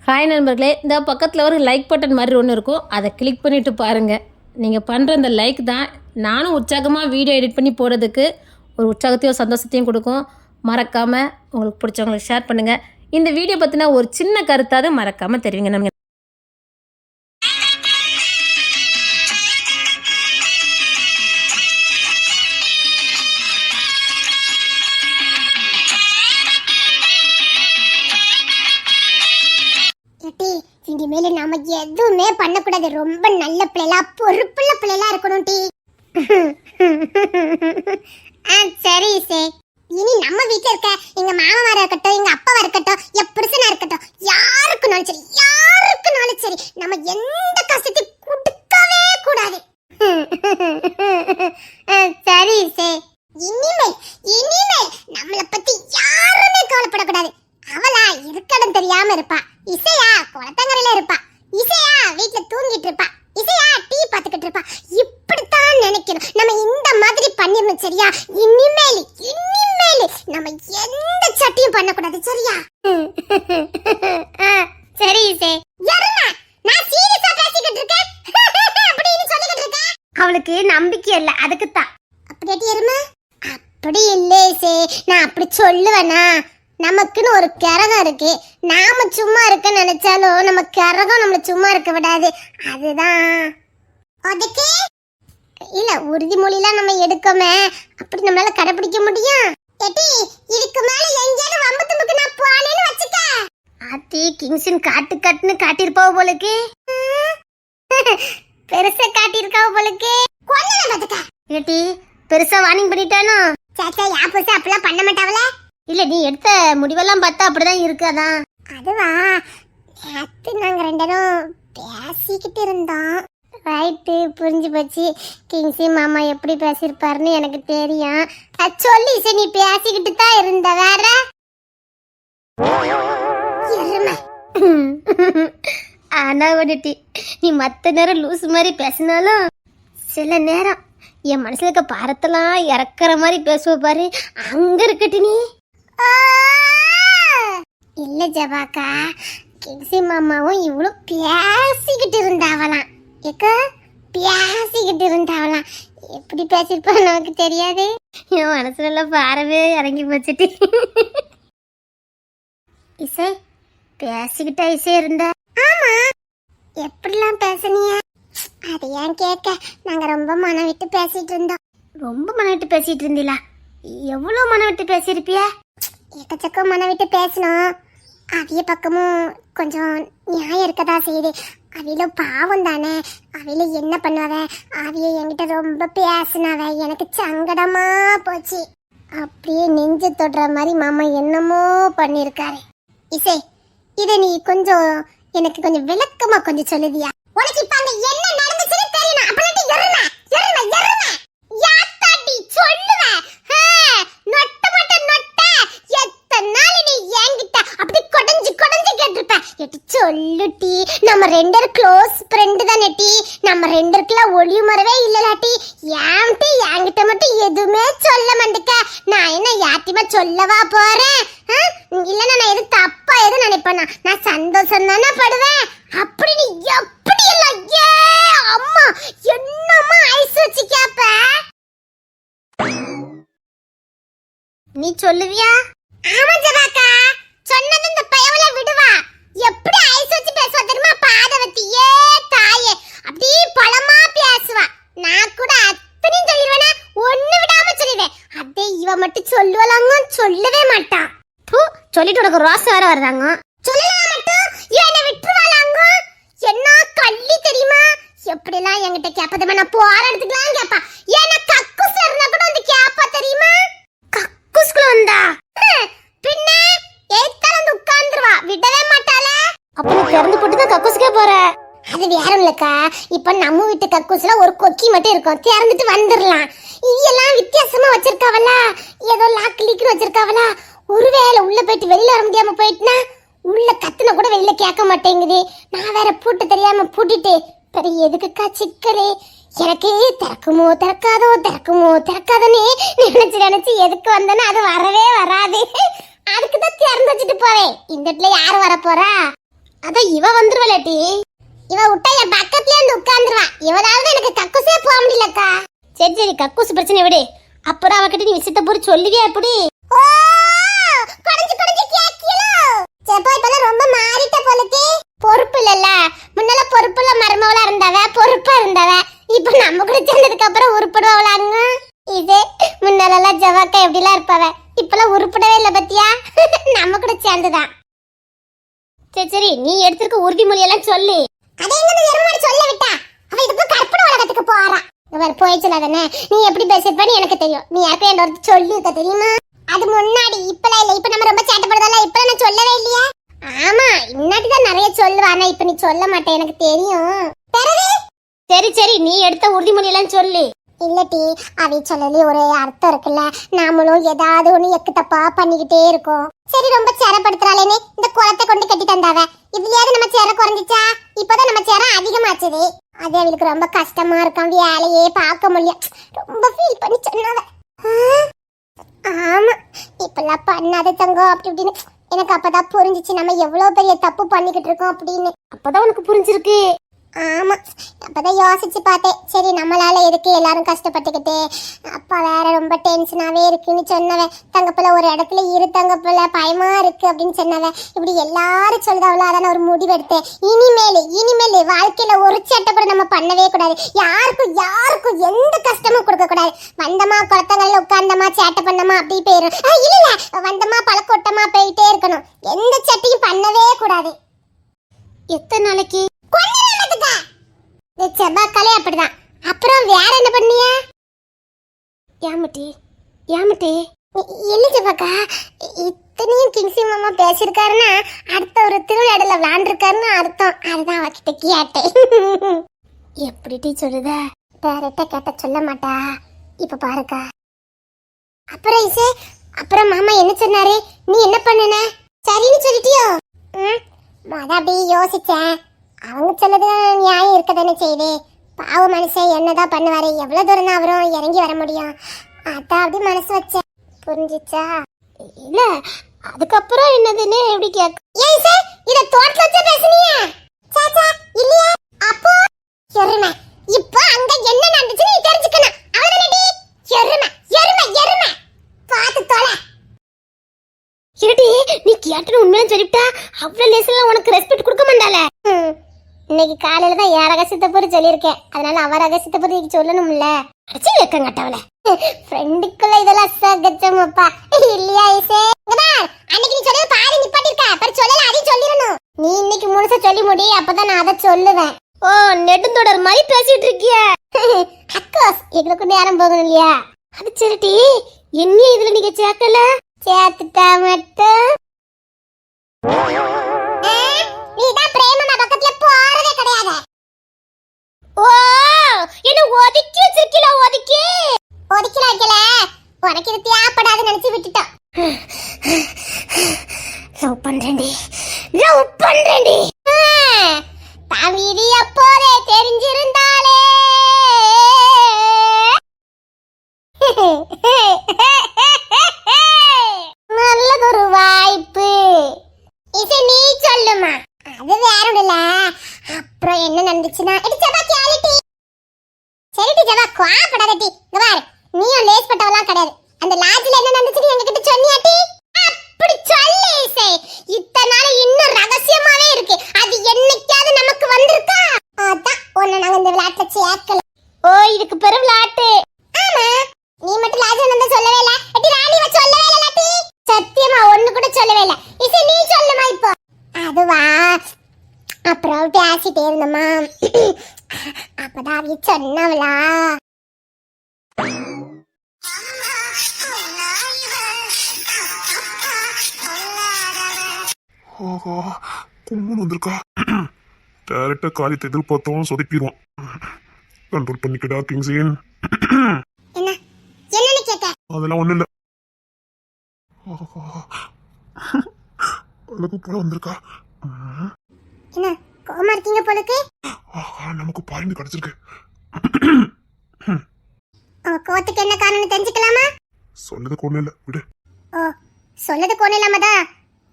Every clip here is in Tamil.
ஹாய் நண்பர்களே, இந்த பக்கத்தில் ஒரு லைக் பட்டன் மாதிரி ஒன்று இருக்கும். அதை கிளிக் பண்ணிவிட்டு பாருங்கள். நீங்கள் பண்ணுற இந்த லைக் தான் நானும் உற்சாகமாக வீடியோ எடிட் பண்ணி போடுறதுக்கு ஒரு உற்சாகத்தையும் சந்தோஷத்தையும் கொடுக்கும். மறக்காமல் உங்களுக்கு பிடிச்சவங்களுக்கு ஷேர் பண்ணுங்கள். இந்த வீடியோ பற்றினா ஒரு சின்ன கருத்தாவது மறக்காமல் தெரிவிங்க. நம்ம இனிமேல நாம எதுவுமே பண்ணக்கூடாது. ரொம்ப நல்ல பிள்ளைலா பொறுப்புள்ள பிள்ளைலா இருக்கணும் டி. சரி சே. இனி நம்ம வீட்டுல இருக்க எங்க மாமாவா இருக்கட்டும், எங்க அப்பாவா இருக்கட்டும், என் புருஷனா இருக்கட்டும், யாருக்குனாலும் சரி நம்ம எந்த கஷ்டத்தையும் கொடுக்கவே கூடாது. சரி சே. இனிமேல் நம்மள பத்தி யாருமே கவலைப்படக்கூடாது. அவளா இருக்கடம் தெரியாம இருப்பா. இசையா குளத்தங்கரையில இருப்பா. இசையா வீட்டுல தூங்கிட்டு இருப்பா. இசையா டீ பாத்துக்கிட்டு இருப்பா. இப்படித்தான் நினைக்கணும். நம்ம இந்த மாதிரி பண்ணிடணும். சரியா? இனிமேல் நம்ம எந்த சட்டியும் பண்ணக்கூடாது. சரியா? சரி இசை. நான் சீரியஸா பேசிக்கிட்டு இருக்கேன் அப்படின்னு சொல்லிக்கிட்டு இருக்கேன். அவளுக்கு நம்பிக்கை இல்ல, அதுக்கு தான். அப்படியே எருமை. அப்படி இல்லை இசை, நான் அப்படி சொல்லுவேனா? நமக்குன்னு ஒரு கிரகம் இருக்கு. நாம சும்மா இருக்க நினைச்சாலும் நம்ம கிரகம் நம்மள சும்மா இருக்க விடாது. அதுதான் அதுக்கு இல்ல உறுதிமொழிலாம் நம்ம எடுக்கோமே, அப்படி நம்மளால கடைபிடிக்க முடியும். இதுக்கு மேல எங்கேயாவது வம்பு தும்புக்கு நான் போனேன்னு வச்சுக்க. ஆத்தி கிங்ஸின் காட்டுன்னு காட்டியிருப்பாவ போலுக்கு. பெருசா காட்டியிருக்காவ போலுக்கு. கொல்லல பாத்துக்க. ஏட்டி பெருசா வார்னிங் பண்ணிட்டானோ? சாச்சா யா புருஷன் அப்படிலாம் பண்ண மாட்டாவல. இல்ல நீ எடுத்த முடிவெல்லாம் பார்த்தா அப்படிதான் இருக்காதான். அதுவா, நேத்து நாங்க ரெண்டரும் பேசிக்கிட்டு இருந்தோம். ரைட்டு, புரிஞ்சு போச்சு. கிங்ஸி மாமா எப்படி பேசியிருப்பாருன்னு எனக்கு தெரியும். சொல்லி சரி, நீ பேசிக்கிட்டு தான் இருந்த. வேற ஆனா வந்துட்டி நீ மத்த நேரம் லூஸ் மாதிரி பேசினாலும் சில நேரம் என் மனசுல இருக்க பாரத்தெல்லாம் இறக்குற மாதிரி பேசுவ பாரு. அங்க இருக்கட்டு நீ. இல்ல ஜபாக்கா, கிங்ஸி மாமாவும் இவ்வளவு பேசிக்கிட்டு இருந்தாவலாம். பேசிக்கிட்டு இருந்தாவலாம். எப்படி பேசிருப்பான்னு நமக்கு தெரியாது. என் மனசுல எல்லாம் பாரவே இறங்கி போச்சுட்டு. இசை பேசிக்கிட்டா இசை இருந்தா? ஆமா. எப்படிலாம் பேசுனீங்க? அது ஏன் கேட்க, நாங்க ரொம்ப மனம் விட்டு பேசிட்டு இருந்தோம். ரொம்ப மனம் விட்டு பேசிட்டு இருந்தீங்களா? எவ்வளவு மனம் விட்டு பேசியிருப்பிய? எக்கச்சக்கம் மனம் விட்டு பேசணும். அவிய பக்கமும் கொஞ்சம் நியாயம் இருக்கதா செய்யுது. அவியில பாவம் தானே. அவியில என்ன பண்ணுவ? அவிய என்கிட்ட ரொம்ப பேசினவ. எனக்கு சங்கடமா போச்சு. அப்படியே நெஞ்சு தொடுற மாதிரி மாமா என்னமோ பண்ணிருக்காரு. இசை, இதை நீ கொஞ்சம் எனக்கு கொஞ்சம் விளக்கமா கொஞ்சம் சொல்லுதியா? உனக்கு இப்ப அங்க என்ன நடந்துச்சுன்னு தெரியணும். அப்படி எருமை யாத்தாடி சொல்லுவேன். நொட்ட மட்டும் நொட்ட எத்தனை நாள் நீ என்கிட்ட அப்படி கொடைஞ்சு கேட்டிருப்ப. எட்டி சொல்லுட்டி, நம்ம ரெண்டர் க்ளோஸ் ஃப்ரெண்டு தானே டி. நம்ம ரெண்டருக்குலாம் ஒளிவு மறவே இல்லலாட்டி. ஏன்ட்டு என்கிட்ட மட்டும் எதுவுமே சொல்ல மாட்டேக்க. நான் என்ன யாத்தியமா சொல்லவா போறேன்? இல்லன்னா நான் எது தப்பா எது நினைப்பேனா? நான் சந்தோஷம் தானே படுவேன். அப்படி நீ எப்படி எல்லாம் ஏ அம்மா என்னம்மா ஐஸ் வச்சு கேப்ப? நீ சொல்லுவியா? ஆமா ஜபாக்கா, சொன்னது இந்த பயவல விடுவா. எப்படி ஐஸ் வச்சு பேசுவா தெரியுமா? பாதவத்தி ஏ தாயே, அப்படி பழமா பேசுவா. நான் கூட அத்தனையும் சொல்லிடுவேனா, ஒண்ணு விடாம சொல்லிடுவேன். அதே இவ மட்டும் சொல்லுவலாங்க, சொல்லவே மாட்டா. சொல்லிட்டு உனக்கு ரோஸ் வேற வர்றாங்க. சொல்லலாம் மட்டும் என்ன விட்டுருவாளாங்க. என்ன கள்ளி தெரியுமா? எப்படிலாம் என்கிட்ட கேப்பதமா? நான் போற இடத்துக்குலாம் கேப்பா. ஏன்னா கக்கூஸ்ல இருந்தா கூட வந்து கேப்பா தெரியுமா? கக்கூஸ்குள்ள வந்தா பின்ன ஏத்தால வந்து உட்கார்ந்துருவா, விடவே மாட்டாளே. அப்ப நீ திறந்து போட்டு தான் கக்கூஸ்க்கே போற? அது வேற இல்லக்கா. இப்ப நம்ம வீட்டு கக்கூஸ்ல ஒரு கொக்கி மட்டும் இருக்கும், திறந்துட்டு வந்துடலாம். இதெல்லாம் வித்தியாசமா வச்சிருக்காவல, ஏதோ லாக் லீக்னு வச்சிருக்காவல. ஒருவேளை உள்ள போயிட்டு வெளியில வர முடியாம போயிட்டுனா, உள்ள கத்துன கூட வெளியில கேட்க மாட்டேங்குது. நான் வேற பூட்டு தெரியாம பூட்டிட்டு பெரிய எதுக்குக்கா சிக்கலே. எனக்கு திறக்குமோ திறக்காதோன்னு நினைச்சு எதுக்கு வந்தேன்னா அது வரவே வராது. அதுக்குதான் திறந்து வச்சுட்டு போறேன். இந்த இடத்துல யாரு வர போறா? அதான் இவ வந்துருவலட்டி. இவ விட்டா என் பக்கத்துலயே வந்து உட்கார்ந்துருவா. இவளால எனக்கு கக்கூசே போக முடியலக்கா. சரி சரி கக்கூசு பிரச்சனை விடு. அப்புறம் அவகிட்ட நீ விஷயத்த பூரா சொல்லுவியா எப்படி? ஓ குடஞ்சு குடஞ்சு கேக்கியலோ. செப்பா இப்பலாம் ரொம்ப மாறிட்ட போலக்கே. பொறுப்பு இல்லல்ல. முன்னால பொறுப்புள்ள மருமவளா இருந்தவ, பொறுப்பா இருந்தவ. இப்போ நம்ம கூட சேர்ந்ததுக்கு அப்புறம் உருப்படுவாங்களாங்க. இது முன்னாலலாம் ஜவாக்கா எப்படிலாம் இருப்பவ. இப்பலாம் உருப்படவே இல்ல பத்தியா. நம்ம கூட சேர்ந்துதான். சரி சரி நீ எடுத்துக்க உறுதிமொழியெல்லாம் சொல்லு. அதே எங்க நிர்மலா சொல்ல விட்டா. அவ இதுக்கு கற்பனை உலகத்துக்கு போறா. இவர் போய் சொல்லாதனே. நீ எப்படி பேசிருப்பன்னு எனக்கு தெரியும். நீ யார்கிட்ட என்ன சொல்லிருக்க தெரியுமா? அது முன்னாடி இப்பலாம் இல்ல. இப்ப நம்ம ரொம்ப சேட்டப்படுறதால இப்ப நான் சொல்லவே இல்லையா? ஆமா இன்னாடி தான் நிறைய சொல்லுவா. ஆனா இப்ப நீ சொல்ல மாட்டே எனக்கு தெரியும். சரி சரி நீ எடுத்த உறுதிமொழி எல்லாம் சொல்லு. இல்லட்டி அவை சொல்லலே ஒரு அர்த்தம் இருக்குல்ல. நாமளும் ஏதாவது ஒண்ணு எக்கு தப்பா பண்ணிக்கிட்டே இருக்கோம். சரி ரொம்ப சேரப்படுத்துறாளேன்னு இந்த குளத்தை கொண்டு கட்டி தந்தாவ. இதுலயாவது நம்ம சேர குறைஞ்சிச்சா? இப்பதான் நம்ம சேர அதிகமாச்சுது. அது அவளுக்கு ரொம்ப கஷ்டமா இருக்கும். வேலையே பார்க்க முடியும். ரொம்ப ஃபீல் பண்ணி சொன்னாவ. ஆமா இப்பெல்லாம் பண்ணாத தங்கம் அப்படி இப்படின்னு எனக்கு அப்பதான் புரிஞ்சிச்சு. நம்ம எவ்வளவு பெரிய தப்பு பண்ணிக்கிட்டு இருக்கோம் அப்படின்னு. அப்பதான் உனக்கு புரிஞ்சிருக்கு. ஆமா அப்பதான் யோசிச்சு பார்த்தேன். சரி நம்மளால எதுக்கு எல்லாரும் கஷ்டப்பட்டுக்கிட்டு. அப்பா வேற ரொம்ப டென்ஷனாவே இருக்குன்னு சொன்னவன். தங்கப்பிள்ள ஒரு இடத்துல இரு தங்கப்பிள்ள பயமா இருக்கு அப்படின்னு சொன்னவன். இப்படி எல்லாரும் சொல்றவளோ அதான் ஒரு முடிவெடுத்தேன். இனிமேல் வாழ்க்கையில ஒரு சேட்டை கூட நம்ம பண்ணவே கூடாது. யாருக்கும் எந்த கஷ்டமும் கொடுக்க கூடாது. வந்தமா குளத்தங்கள்ல உட்கார்ந்தமா சேட்டை பண்ணமா அப்படி போயிரும். இல்ல வந்தமா பழக்கொட்டமா போயிட்டே இருக்கணும். எந்த சேட்டையும் பண்ணவே கூடாது. எத்தனை நாளைக்கு? செவ்வாய்க்காலே அப்படிதான். அப்புறம் வேற என்ன பண்ணிய? ஏமட்டி இல்ல செவ்வாக்கா. இத்தனையும் கிங்ஸி மாமா பேசிருக்காருன்னா அடுத்த ஒரு திருவிழாடல விளையாண்டுருக்காருன்னு அர்த்தம். அதுதான் அவகிட்ட கேட்டேன். எப்படி சொல்லுத? டேரக்டா கேட்ட சொல்ல மாட்டா. இப்ப பாருக்கா. அப்புறம் இசை அப்புறம் மாமா என்ன சொன்னாரு? நீ என்ன பண்ணுன? சரின்னு சொல்லிட்டியோ? அப்படியே யோசிச்சேன். அவங்க சொல்லது நியாயம் இருக்கதானே செய்யுது. பாவ மனுஷன் என்னதான் பண்ணுவாரு. எவ்வளவு தூரம் தான் அவரும் இறங்கி வர முடியும். அதான் அப்படி மனசு வச்சேன். புரிஞ்சிச்சா? இல்ல அதுக்கப்புறம் என்னதுன்னு எப்படி கேட்க? ஏன் சார் இத தோட்டத்துல வச்சா பேசுனியா? சாச்சா இல்லையா? அப்போ எருமை இப்போ அங்க என்ன நடந்துச்சு நீ தெரிஞ்சுக்கணும். அவ்வளவுதானடி? எருமை பாத்து தொலை. இருடி நீ கேட்டது உண்மையா சொல்லிட்டா அவ்வளவு லேசெல்லாம் உனக்கு ரெஸ்பெக்ட் கொடுக்க மாட்டாளே. இன்னைக்கு காலையில தான் என் ரகசியத்தை பத்தி சொல்லியிருக்கேன். அதனால அவ ரகசியத்தை பத்தி சொல்லணும்ல. அடிச்சு வைக்கங்கட்டவள. ஃப்ரெண்டுக்குள்ள இதெல்லாம் சகஜமப்பா இல்லையா ஐசே? அன்னைக்கு நீ சொல்லி பாரு நிப்பாட்டிருக்க. அப்புறம் சொல்லல அதையும் சொல்லிடணும். நீ இன்னைக்கு முழுசா சொல்லி முடி. அப்பதான் நான் அதை சொல்லுவேன். ஓ நெடுந்தொடர் மாதிரி பேசிட்டு இருக்கிய. அக்கோஸ் எங்களுக்கு நேரம் போகணும் இல்லையா? அது சரிட்டி என்ன இதுல நீங்க சேர்க்கல? சேர்த்துட்டா மட்டும் நீதான் பிரேமமா பக்கத்துல போறதே கிடையாது. ஓ என்ன ஒதுக்கி வச்சிருக்கீல? ஒதுக்கி வைக்கல. உனக்கு இது தேவைப்படாதுன்னு நினைச்சு விட்டுட்டோம். லவ் பண்றேன்டி. தமிழி அப்போதே தெரிஞ்சிருந்தாலே. நல்லதொரு வாய்ப்பு. இசை நீ சொல்லுமா. அது வேற இல்ல. அப்புறம் என்ன நடந்துச்சுன்னா சரிட்டி ஜவா கோபப்படாதட்டி. இங்க பாரு நீயும் லேஸ் பட்டவலாம் கிடையாது. அந்த லாட்ஜ்ல என்ன நடந்துச்சுன்னு எங்ககிட்ட சொன்னியாட்டி? அப்படி சொல்லு இசை. இத்தனை நாள் இன்னும் ரகசியமாவே இருக்கு. அது என்னைக்காவது நமக்கு வந்திருக்கா? அதான் உன்னை நாங்க இந்த விளையாட்டுல சேர்க்கல. ஓ இதுக்கு பெரு விளையாட்டு. ஆமா நீ மட்டும் லாட்ஜ்ல நடந்த சொல்லவே இல்ல. எட்டி ராணி வ சொல்லவே இல்ல லாட்டி. சத்தியமா ஒண்ணு கூட சொல்லவே இல்ல. இசை நீ சொல்லுமா இப்போ. அதுவா அப்புறம் பேசிட்டே இருந்தமா. அப்பதான் அவ சொன்னவளா. ஆஹா கும்பன் வந்திருக்கா. டேரக்டா காரியத்தை எதிர்பார்த்தவன் சொதப்பிடுவான். கண்ட்ரோல் பண்ணிக்கடா கிங்ஸின். என்னன்னு கேட்ட? அதெல்லாம் ஒண்ணு இல்ல. அழகு போல வந்திருக்கா. என்ன கோமா இருக்கீங்க போலுக்கு? ஆஹா நமக்கு பாயிண்ட் கிடைச்சிருக்கு. கோத்துக்கு என்ன காரணம் தெரிஞ்சுக்கலாமா? சொல்லதுக்கு ஒண்ணு இல்ல விடு. ஓ சொல்லதுக்கு ஒண்ணு இல்லாமதா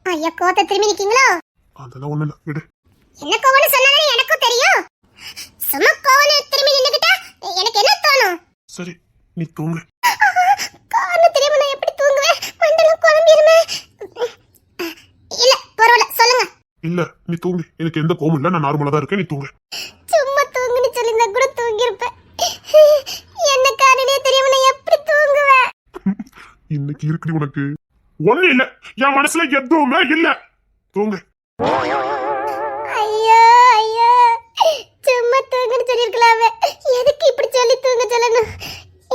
ஐயா கோத்த திரும்பி நிக்கீங்களோ? அதெல்லாம் ஒண்ணு இல்ல விடு. என்ன கோவம்னு சொன்னாலே எனக்கும் தெரியும். சும்மா கோவம்னு திரும்பி நின்னுக்கிட்டா எனக்கு என்ன தோணும்? சரி நீ தூங்கு. கோவம்னு திரும்பி நான் எப்படி தூங்குவேன்? மண்டலம் குழம்பிருமே. இல்ல பரவாயில்ல சொல்லுங்க. இல்ல நீ தூங்கு, எனக்கு எந்த கோவமும் இல்ல, நான் நார்மலா தான் இருக்கேன், நீ தூங்கு. சும்மா தூங்குன்னு சொல்லிருந்தா கூட தூங்கிருப்பேன். என்ன காரணமே தெரியாம நான் எப்படி தூங்குவேன்? இன்னைக்கு இருக்குடி உனக்கு. ஒண்ணு இல்ல, என் மனசுல எதுவுமே இல்ல, தூங்கு. ஐயோ ஐயோ, சும்மா தூங்குன்னு சொல்லிருக்கலாமே, எதுக்கு இப்படி சொல்லி தூங்க சொல்லணும்?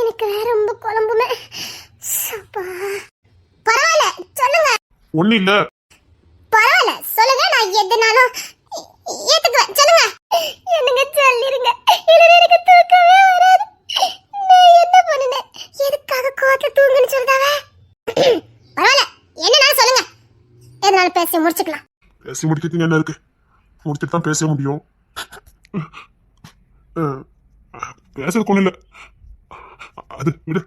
எனக்கு வேற ரொம்ப குழம்புமே. சப்பா. பரவாயில்ல சொல்லுங்க. ஒண்ணு இல்ல. பரவாயில்ல சொல்லுங்க, நான் எதுனாலும் ஏத்துக்குவேன், சொல்லுங்க. என்னங்க சொல்லிருங்க, இல்ல எனக்கு தூக்கமே வராது. நான் என்ன பண்ணுனேன்? எதுக்காக கோவத்துல தூங்குன்னு சொல்றாவே? பரவாயில்ல என்னனாலும் சொல்லுங்க, எதனாலும் பேசி முடிச்சுக்கலாம். பேசி முடிக்கிறதுக்கு என்ன இருக்கு, முடிச்சுட்டு தான் பேச முடியும். பேசுறதுக்கு ஒண்ணு இல்ல, அது விடு.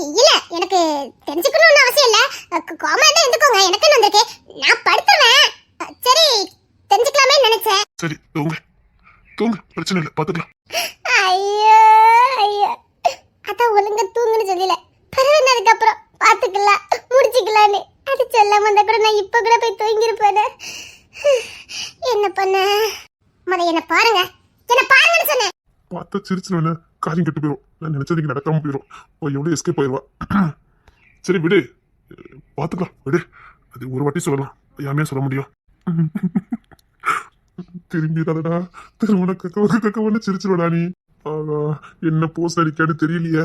இல்ல எனக்கு தெரிஞ்சுக்கணும்னு அவசியம் இல்ல. கோமா இருந்தா இருந்துக்கோங்க, எனக்கு என்ன வந்திருக்கு, நான் படுத்துவேன். சரி தெரிஞ்சுக்கலாமே நினைச்சேன். சரி தூங்கு தூங்கு, பிரச்சனை இல்ல, பாத்துக்கலாம். ஐயோ ஐயோ, அதான் ஒழுங்கா தூங்குன்னு சொல்லல, பரவாயில்ல அதுக்கப்புறம் பாத்துக்கலாம் முடிச்சுக்கலான்னு. அது சொல்லாம இருந்தா கூட நான் இப்ப கூட போய் தூங்கிருப்பேனே. என்ன பண்ண? என்ன பாருங்க, என்ன பாருங்கன்னு சொன்னேன். பார்த்தா சிரிச்சுன்னு காரியம் கெட்டு போயிடும், நான் நினைச்சதுக்கு நடக்காம போயிடும், எவ்வளவு எஸ்கேப் ஆயிடுவா. சரி விடு, பாத்துக்கலாம் விடு. அது ஒரு வாட்டி சொல்லலாம், யாமே சொல்ல முடியும். திரும்பிடாதடா, திருமண கக்கவன்னு சிரிச்சுடா நீ. ஆகா, என்ன போஸ் அடிக்கான்னு தெரியலையே.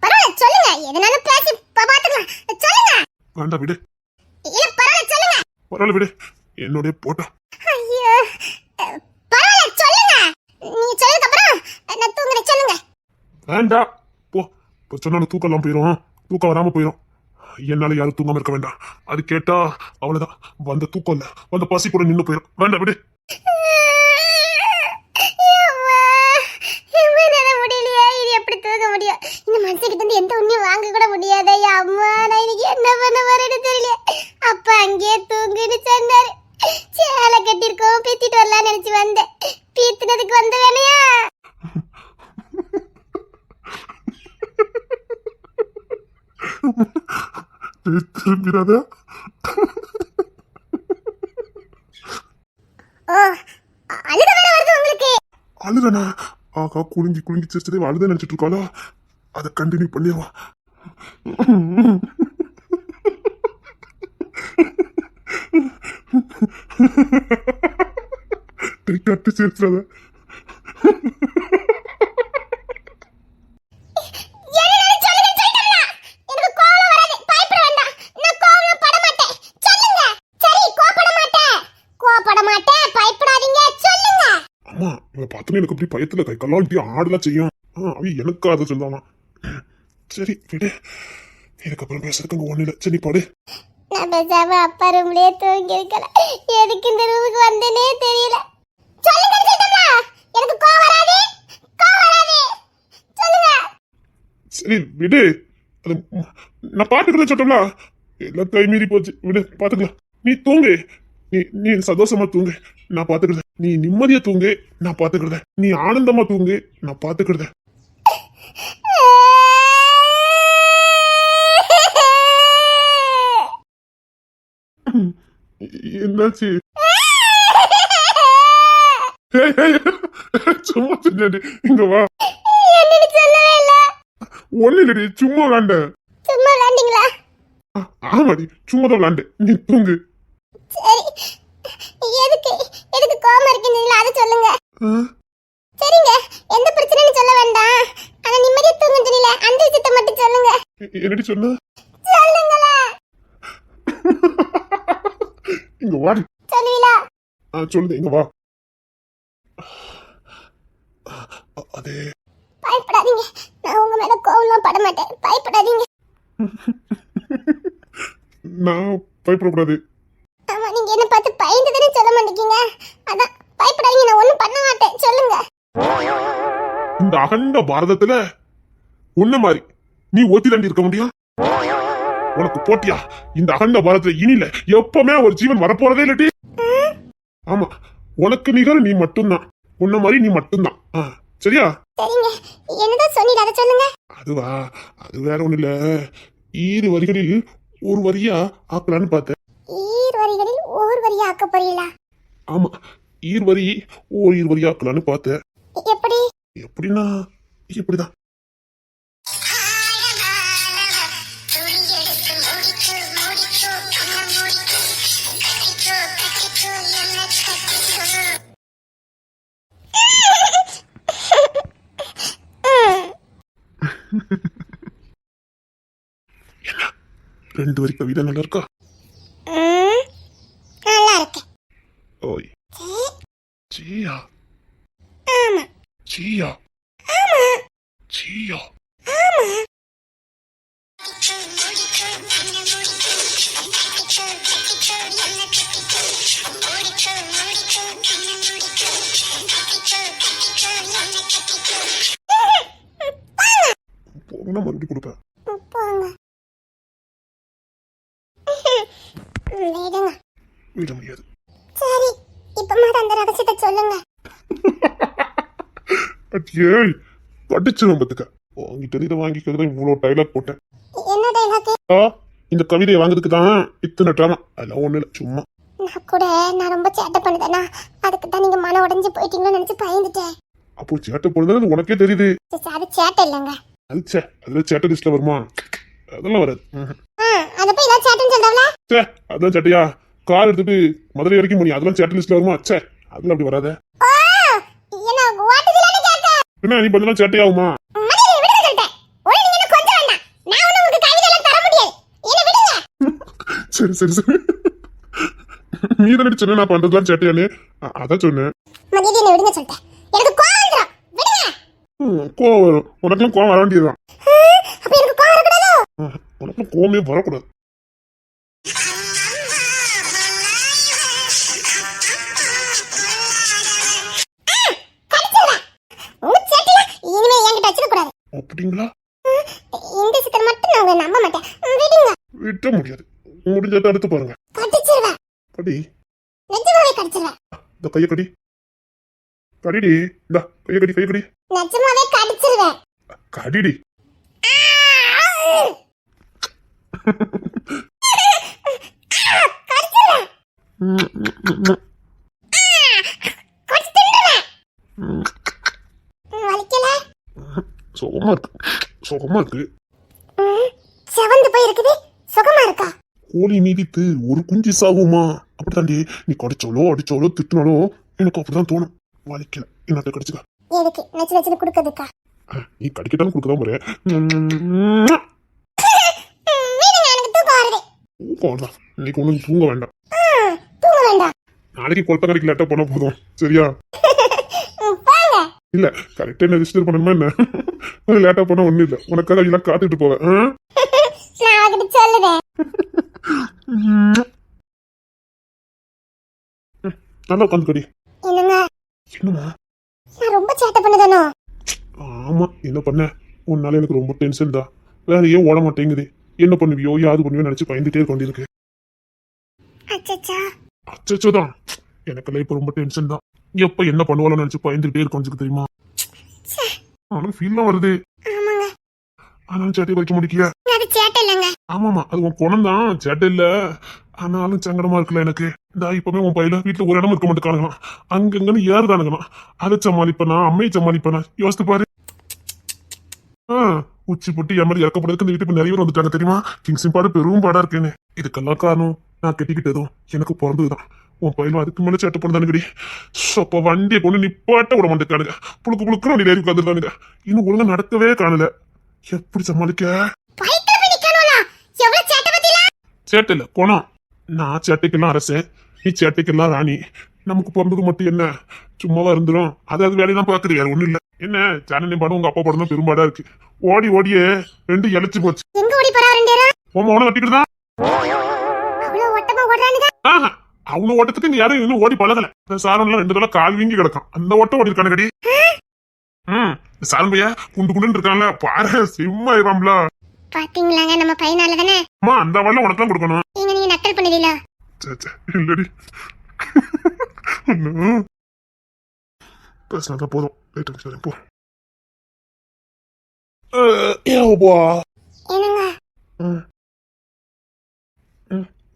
பரவாயில்ல சொல்லுங்க, எதனாலும் பேசி பாத்துக்கலாம், சொல்லுங்க. வேண்டாம் விடு. இல்ல பரவாயில்ல சொல்லுங்க. பரவாயில்ல விடு, என்னோடய போட்டோம். ஐயோ பரவாயில்ல சொல்லுங்க, நீங்க சொன்னதுக்கு அப்புறம் நான் தூங்குறேன், சொல்லுங்க. வேண்டாம் போ, இப்போ சொன்னாலும் தூக்கம் எல்லாம் போயிடும், தூக்கம் வராம போயிடும். என்னால யாரும் தூங்காம இருக்க வேண்டாம், அது கேட்டா அவ்வளவுதான், வந்த தூக்கம் இல்ல, வந்த பசி கூட நின்னு போயிடும். வேண்டாம் விடு. முடியலையா, இது எப்படி தூங்க முடியும்? இந்த மனுஷகிட்ட இருந்து எந்த உண்மையும் வாங்க கூட முடியாதே. அம்மா நான் இன்னைக்கு என்ன பண்ண வரேன்னு தெரியல. அப்பா அங்கேயே தூங்குன்னு சொன்னாரு, சேலை கட்டிருக்கோம் பீத்திட்டு வரலாம்னு நினைச்சு வந்தேன், பீத்துனதுக்கு வந்த வேலையா? திரும்பிடாத. ஓ அழுத வேலை வருது உங்களுக்கு? அழுதானா? ஆகா, குலுங்கி குலுங்கி சிரிச்சதே அழுத நினைச்சிட்டு இருக்காளா? அதை கண்டினியூ பண்ணிடுவா. கட்டி சிரிச்சாத. பார்த்தோன்னே எனக்கு அப்படி பயத்துல கை கல்லாம் இப்படி ஆடலாம் செய்யும். அவ எனக்கு அதை சொல்லாமா. சரி விடு, இதுக்கப்புறம் பேசுறதுக்கு அங்க ஒண்ணு இல்லை. சரி பாடு. நான் பேசாம அப்பா ரூம்லயே தூங்கி இருக்கலாம், எதுக்கு இந்த ரூமுக்கு வந்தேனே தெரியல. சொல்லுங்க சொல்லுங்க, எனக்கு கோவம் வராது, கோவம் வராது, சொல்லுங்க. சரி விடு, அது நான் பாத்துக்கிறேன் சொல்லிட்டோம்ல, எல்லாம் கை மீறி போச்சு, விடு பாத்துக்கலாம். நீ தூங்கு, நீ சந்தோஷமா தூங்கு, நான் பாத்துக்கிறேன். நீ நிம்மதியா தூங்கு, நான் பாத்துக்கிறேன். நீ ஆனந்தமா தூங்கு, நான் பாத்துக்கிறேன். என்னாச்சு? சும்மா சொன்னாடி, இங்க வா. ஒண்ணு இல்லடி, சும்மா விளாண்ட. சும்மா விளாண்டீங்களா? ஆமாடி, சும்மா தான் விளாண்டு. நீ தூங்கு. சரி, எதுக்கு எதுக்கு கோவமா இருக்கீங்களா அதை சொல்லுங்க. சரிங்க, எந்த பிரச்சனையும் சொல்ல வேண்டாம், ஆனா நிம்மதியா தூங்க தெரியல, அந்த விஷயத்தை மட்டும் சொல்லுங்க. என்னடி சொன்ன? சொல்லுங்களா. இங்க வா. சொல்லுவீங்களா? சொல்லுங்க, இங்க வா. அதே பயப்படாதீங்க, நான் உங்க மேல கோவம்லாம் பட மாட்டேன், பயப்படாதீங்க. நான் பயப்படக்கூடாது. ஆமா, நீங்க என்ன பார்த்து பயந்துதானே சொல்ல மாட்டேங்க, அதான் பயப்படாதீங்க, நான் ஒண்ணும் பண்ண மாட்டேன், சொல்லுங்க. இந்த அகண்ட பாரதத்துல உன்ன மாதிரி நீ ஒத்தி தாண்டி இருக்க முடியும்? உனக்கு போட்டியா இந்த அகண்ட பாரதத்துல இனில எப்பவுமே ஒரு ஜீவன் வரப்போறதே இல்லட்டி. ஆமா, உனக்கு நிகர் நீ மட்டும்தான், உன்ன மாதிரி நீ மட்டும்தான். சரியா? சரிங்க, என்னதான் சொன்னீங்க அதை சொல்லுங்க. அதுவா, அது வேற ஒண்ணு இல்ல, ஈரு வரிகளில் ஒரு வரியா ஆக்கலான்னு பார்த்தேன். ஈர் வரிகளில் ஓர் வரியா ஆக்க போறீங்களா? ஆமா, ஈர் வரி ஓர் ஈர் வரியா ஆக்கலான்னு பார்த்தேன். எப்படி? எப்படின்னா இப்படிதான். என்ன 2 வரி கவிதை நல்லா இருக்கா? நல்லா இருக்கு. ஓய், ஜியா ஆமா ஜியா ஆமா ஜியா. ஆமா. போனா மறுபடியும் கொடுப்பேன். போங்க. விடுங்க. விட முடியாது. சரி, இப்ப மாதிரி அந்த ரகசியத்தை சொல்லுங்க. ஏய், படிச்சிடும் பத்துக்க. உங்ககிட்ட இதை வாங்கிக்கிறதா இவ்வளவு டைலாக் போட்டேன். என்ன டைலாக்? இந்த கவிதையை வாங்குறதுக்கு தான் இத்தனை ட்ராமா. அதெல்லாம் ஒண்ணு இல்ல, சும்மா. நான் கூட நான் ரொம்ப சேட்டை பண்ணுதேனா, அதுக்கு தான் நீங்க மன உடைஞ்சு போயிட்டீங்கன்னு நினைச்சு பயந்துட்டேன். அப்போ சேட்டை போடுறது உனக்கே தெரியுது. அது சேட்டை இல்லைங்க. அதுல சேட்டை லிஸ்ட்ல வருமா? அதெல்லாம் வராது. அத போய் ஏதாவது சேட்டைன்னு சொல்றாங்களா? அதான் சேட்டையா? கார் எடுத்துட்டு மதுரை வரைக்கும் முடியும், அதெல்லாம் சேட்டை லிஸ்ட்ல வருமா? அதெல்லாம் அப்படி வராத. என்ன ஓட்டுதலன்னு கேக்க? என்ன நீ பண்ணலாம் சேட்டையாகுமா? மதுரை விடுங்க சொல்லிட்டேன். ஒரு நீங்க என்ன கொஞ்சம் வேண்டாம். நான் ஒண்ணு உங்களுக்கு கவிதை எல்லாம் தர முடியாது. என்ன விடுங்க. சரி சரி சரி, நீ தான் சொன்ன நான் பண்றதுலாம் சேட்டையானு, அதான் சொன்னேன். மதியத்தை என்ன விடுங்க சொல்லிட்டேன். எனக்கு கோவம் வந்துரும். விடுங்க. கோவம் வரும். உனக்கெல்லாம் கோவம் வர வேண்டியதுதான். அப்ப எனக்கு கோவம் வரக்கூடாதோ? உனக்கெல்லாம் கோவமே வரக்கூடாது. இனிமே என்கிட்ட வச்சுக்கூடாது. அப்படிங்களா? இந்த சித்தர் மட்டும் நான் உங்களை நம்ப மாட்டேன். விடுங்க. விட்ட முடியாது. முடிஞ்சதை அடுத்து பாருங்க. கடிச்சிருவேன். கடி. நிஜமாவே கடிச்சிருவேன். இந்த கைய கடி. கடிடி. இந்த கைய கடி, கைய கடி. நிஜமாவே கடிச்சிருவேன். கடிடி. சுகமா இருக்கு, சுகமா இருக்கு. செவந்து போய் இருக்குது. சுகமா இருக்கா? கோழி மீதித்து ஒரு குஞ்சு சாகுமா? அப்படித்தாண்டி. நீ கடிச்சாலோ அடிச்சாலோ திட்டினாலோ எனக்கு அப்படிதான் தோணும். வலிக்கல, என்னத்த கடிச்சுக்க. எதுக்கு நச்சு நச்சுன்னு குடுக்கிறதுக்கா? நீ கடிக்கட்டாலும் கொடுக்கதான் போற. தூக்கம் இன்னைக்கு ஒண்ணு தூங்க வேண்டாம். தூங்க வேண்டாம். நாளைக்கு கொல்ப கடைக்கு லேட்டா போனா போதும். சரியா? இல்ல, கரெக்டா என்ன ரிஜிஸ்டர் பண்ணணுமா என்ன? லேட்டா போனா ஒண்ணும் இல்ல, உனக்காக எல்லாம் காத்துட்டு போவேன். நல்லா உட்காந்து கடி. என்னங்க? என்னமா? நான் ரொம்ப சேட்டை பண்ணதானோ? ஆமா, என்ன பண்ண? உன்னால எனக்கு ரொம்ப டென்ஷன் தான். வேற ஏன் ஓட மாட்டேங்குது? என்ன பண்ணுவியோ யாது பண்ணுவியோ நினைச்சு பயந்துட்டே கொண்டிருக்கு. அச்சோதான், எனக்கெல்லாம் இப்ப ரொம்ப டென்ஷன் தான். எப்ப என்ன பண்ணுவாலும் நினைச்சு பயந்துட்டே இருக்கும் தெரியுமா? ஆனா ஃபீல்லாம் வருது. ஆனாலும் சேட்டை வைக்க முடியல. ஆமாமா, அது உன் குணம் தான், சேட்டை இல்ல. ஆனாலும் சங்கடமா இருக்குல்ல எனக்கு. இந்த இப்பவே உன் பையில வீட்டுல ஒரு இடம் இருக்க மாட்டேங்கானுங்களாம், அங்கங்கன்னு ஏறுதானுங்களாம். அதை சமாளிப்பனா அம்மையை சமாளிப்பனா யோசித்து பாரு. உச்சி போட்டு என் மாதிரி இறக்கப்படுறதுக்கு இந்த வீட்டுக்கு நிறைய பேர் வந்துட்டாங்க தெரியுமா? கிங்ஸின் பாடு பெரும் பாடா இருக்கேன்னு. இதுக்கெல்லாம் காரணம் நான் கெட்டிக்கிட்டதும் எனக்கு பிறந்ததுதான். உன் பையனும் அதுக்கு மேல சேட்டை பண்ணதானுங்கடி. அப்ப வண்டியை கொண்டு நிப்பாட்ட விட மாட்டேக்கானுங்க. புழுக்கு புழுக்கு வண்டியில ஏறி உட்காந்துருக்கானுங்க. இன்னும் ஒழுங்கா நடக்கவே காணல. எப்படி சமாளிக்க? சேட்டை இல்ல, குணம். நான் சேட்டைக்கெல்லாம் அரசேன், நீ சேட்டைக்கெல்லாம் ராணி. நமக்கு பிறந்தது மட்டும் என்ன சும்மாவா இருந்துரும்? அதாவது வேலையெல்லாம் பாக்குது, வேற ஒண்ணும் இல்ல. என்ன சேனல் பாடம் உங்க அப்பா படம் தான் பெரும்பாடா இருக்கு. ஓடி ஓடியே 2 இழைச்சு போச்சு. உன் கட்டிக்கிட்டுதான் அவங்க ஓட்டத்துக்கு இங்க யாரும் இன்னும் ஓடி பழகல. சாரன்லாம் 2 தடவை கால் வீங்கி கிடக்கும். அந்த ஓட்டம் ஓடி இருக்கானு கடி. சாரன் பையா குண்டு குண்டுன்னு இருக்கான்ல பாரு, சிம்மா இருப்பான்ல. பாத்தீங்களாங்க நம்ம பையனால தானே. அம்மா அந்த அவார்ட்ல உனக்கு தான் கொடுக்கணும். நீங்க நக்கல் பண்ணுவீங்களா? இல்லடி பேசினா போதும். போ என்னங்க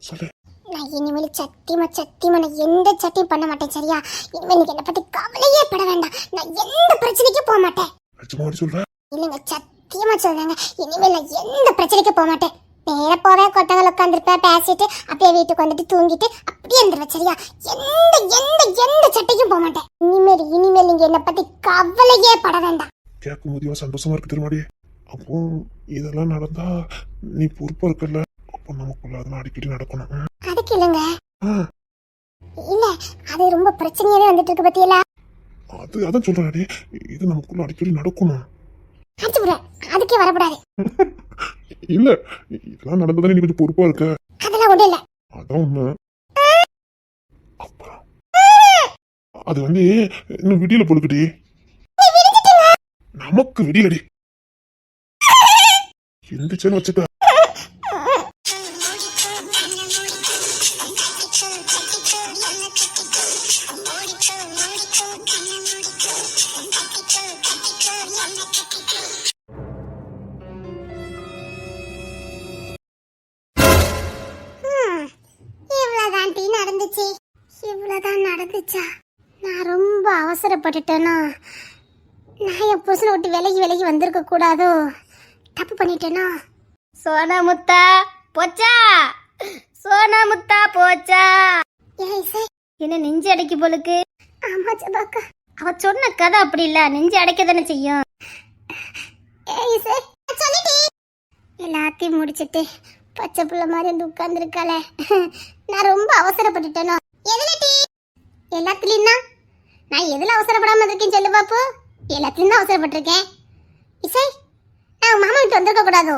சொல்லு. நான் இனிமேல் சத்தியமா நான் எந்த சட்டியும் பண்ண மாட்டேன் சரியா? இனிமேல் நீங்க என்ன பத்தி கவலையே பட வேண்டாம். நான் எந்த பிரச்சனைக்கும் போக மாட்டேன். நிஜமாடி சொல்ற? இல்லைங்க சத்தியமா சொல்றேங்க. இனிமேல் நான் எந்த பிரச்சனைக்கும் போக மாட்டேன். நேர போவேன், கொட்டங்கள் உட்காந்துருப்பேன், பேசிட்டு அப்படியே வீட்டுக்கு வந்துட்டு தூங்கிட்டு அப்படியே இருந்துருவேன் சரியா? எந்த சட்டைக்கும் போக மாட்டேன். இனிமேல் நீங்க என்ன பத்தி கவலையே பட வேண்டாம். கேட்கும் போது சந்தோஷமா இருக்கு தெரியுமாடி? அப்போ இதெல்லாம் நடந்தா நீ பொறுப்பா இருக்கல. அப்போ நமக்குள்ள அதெல்லாம் அடிக்கடி நடக்கணும். அதுக்கு இல்லைங்க, இல்ல அது ரொம்ப பிரச்சனையாவே வந்துட்டு இருக்கு பத்தியெல்லாம். அதான் சொல்றேன், இது நமக்குள்ள அடிக்கடி நடக்கணும். அதுக்கே வரக்கூடாது. இல்ல இதெல்லாம் நடந்ததானே நீ கொஞ்சம் பொறுப்பா இருக்க. அதெல்லாம் ஒண்ணு இல்ல. அதான் உண்மை. அப்புறம் அது இன்னும் விடியல பொழுதுடி. நமக்கு விடியலடி. எந்திரிச்சேன்னு வச்சுக்க. இவ்வளவுதான் நடந்துச்சா? நான் ரொம்ப அவசரப்பட்டுட்டேனா? நான் என் புருஷனை விட்டு விலகி வந்திருக்க கூடாதோ? தப்பு பண்ணிட்டேனா? சோனா முத்தா போச்சா? சோனா முத்தா போச்சா? என்ன நெஞ்சு அடைக்கு போலுக்கு? ஆமா ஜபாக்கா, அவ சொன்ன கதை அப்படி இல்ல, நெஞ்சு அடைக்க தானே செய்யும். எல்லாத்தையும் முடிச்சிட்டு பச்சை பிள்ளை மாதிரி வந்து உட்கார்ந்துருக்காளே. நான் ரொம்ப அவசரப்பட்டுட்டேனோ? எல்லாத்துலயும் தான். நான் எதுல அவசரப்படாம இருக்கேன்னு சொல்லு பாப்பு. எல்லாத்துலயும் தான் அவசரப்பட்டிருக்கேன். இசை, நான் மாமா வீட்டு வந்திருக்க கூடாதோ?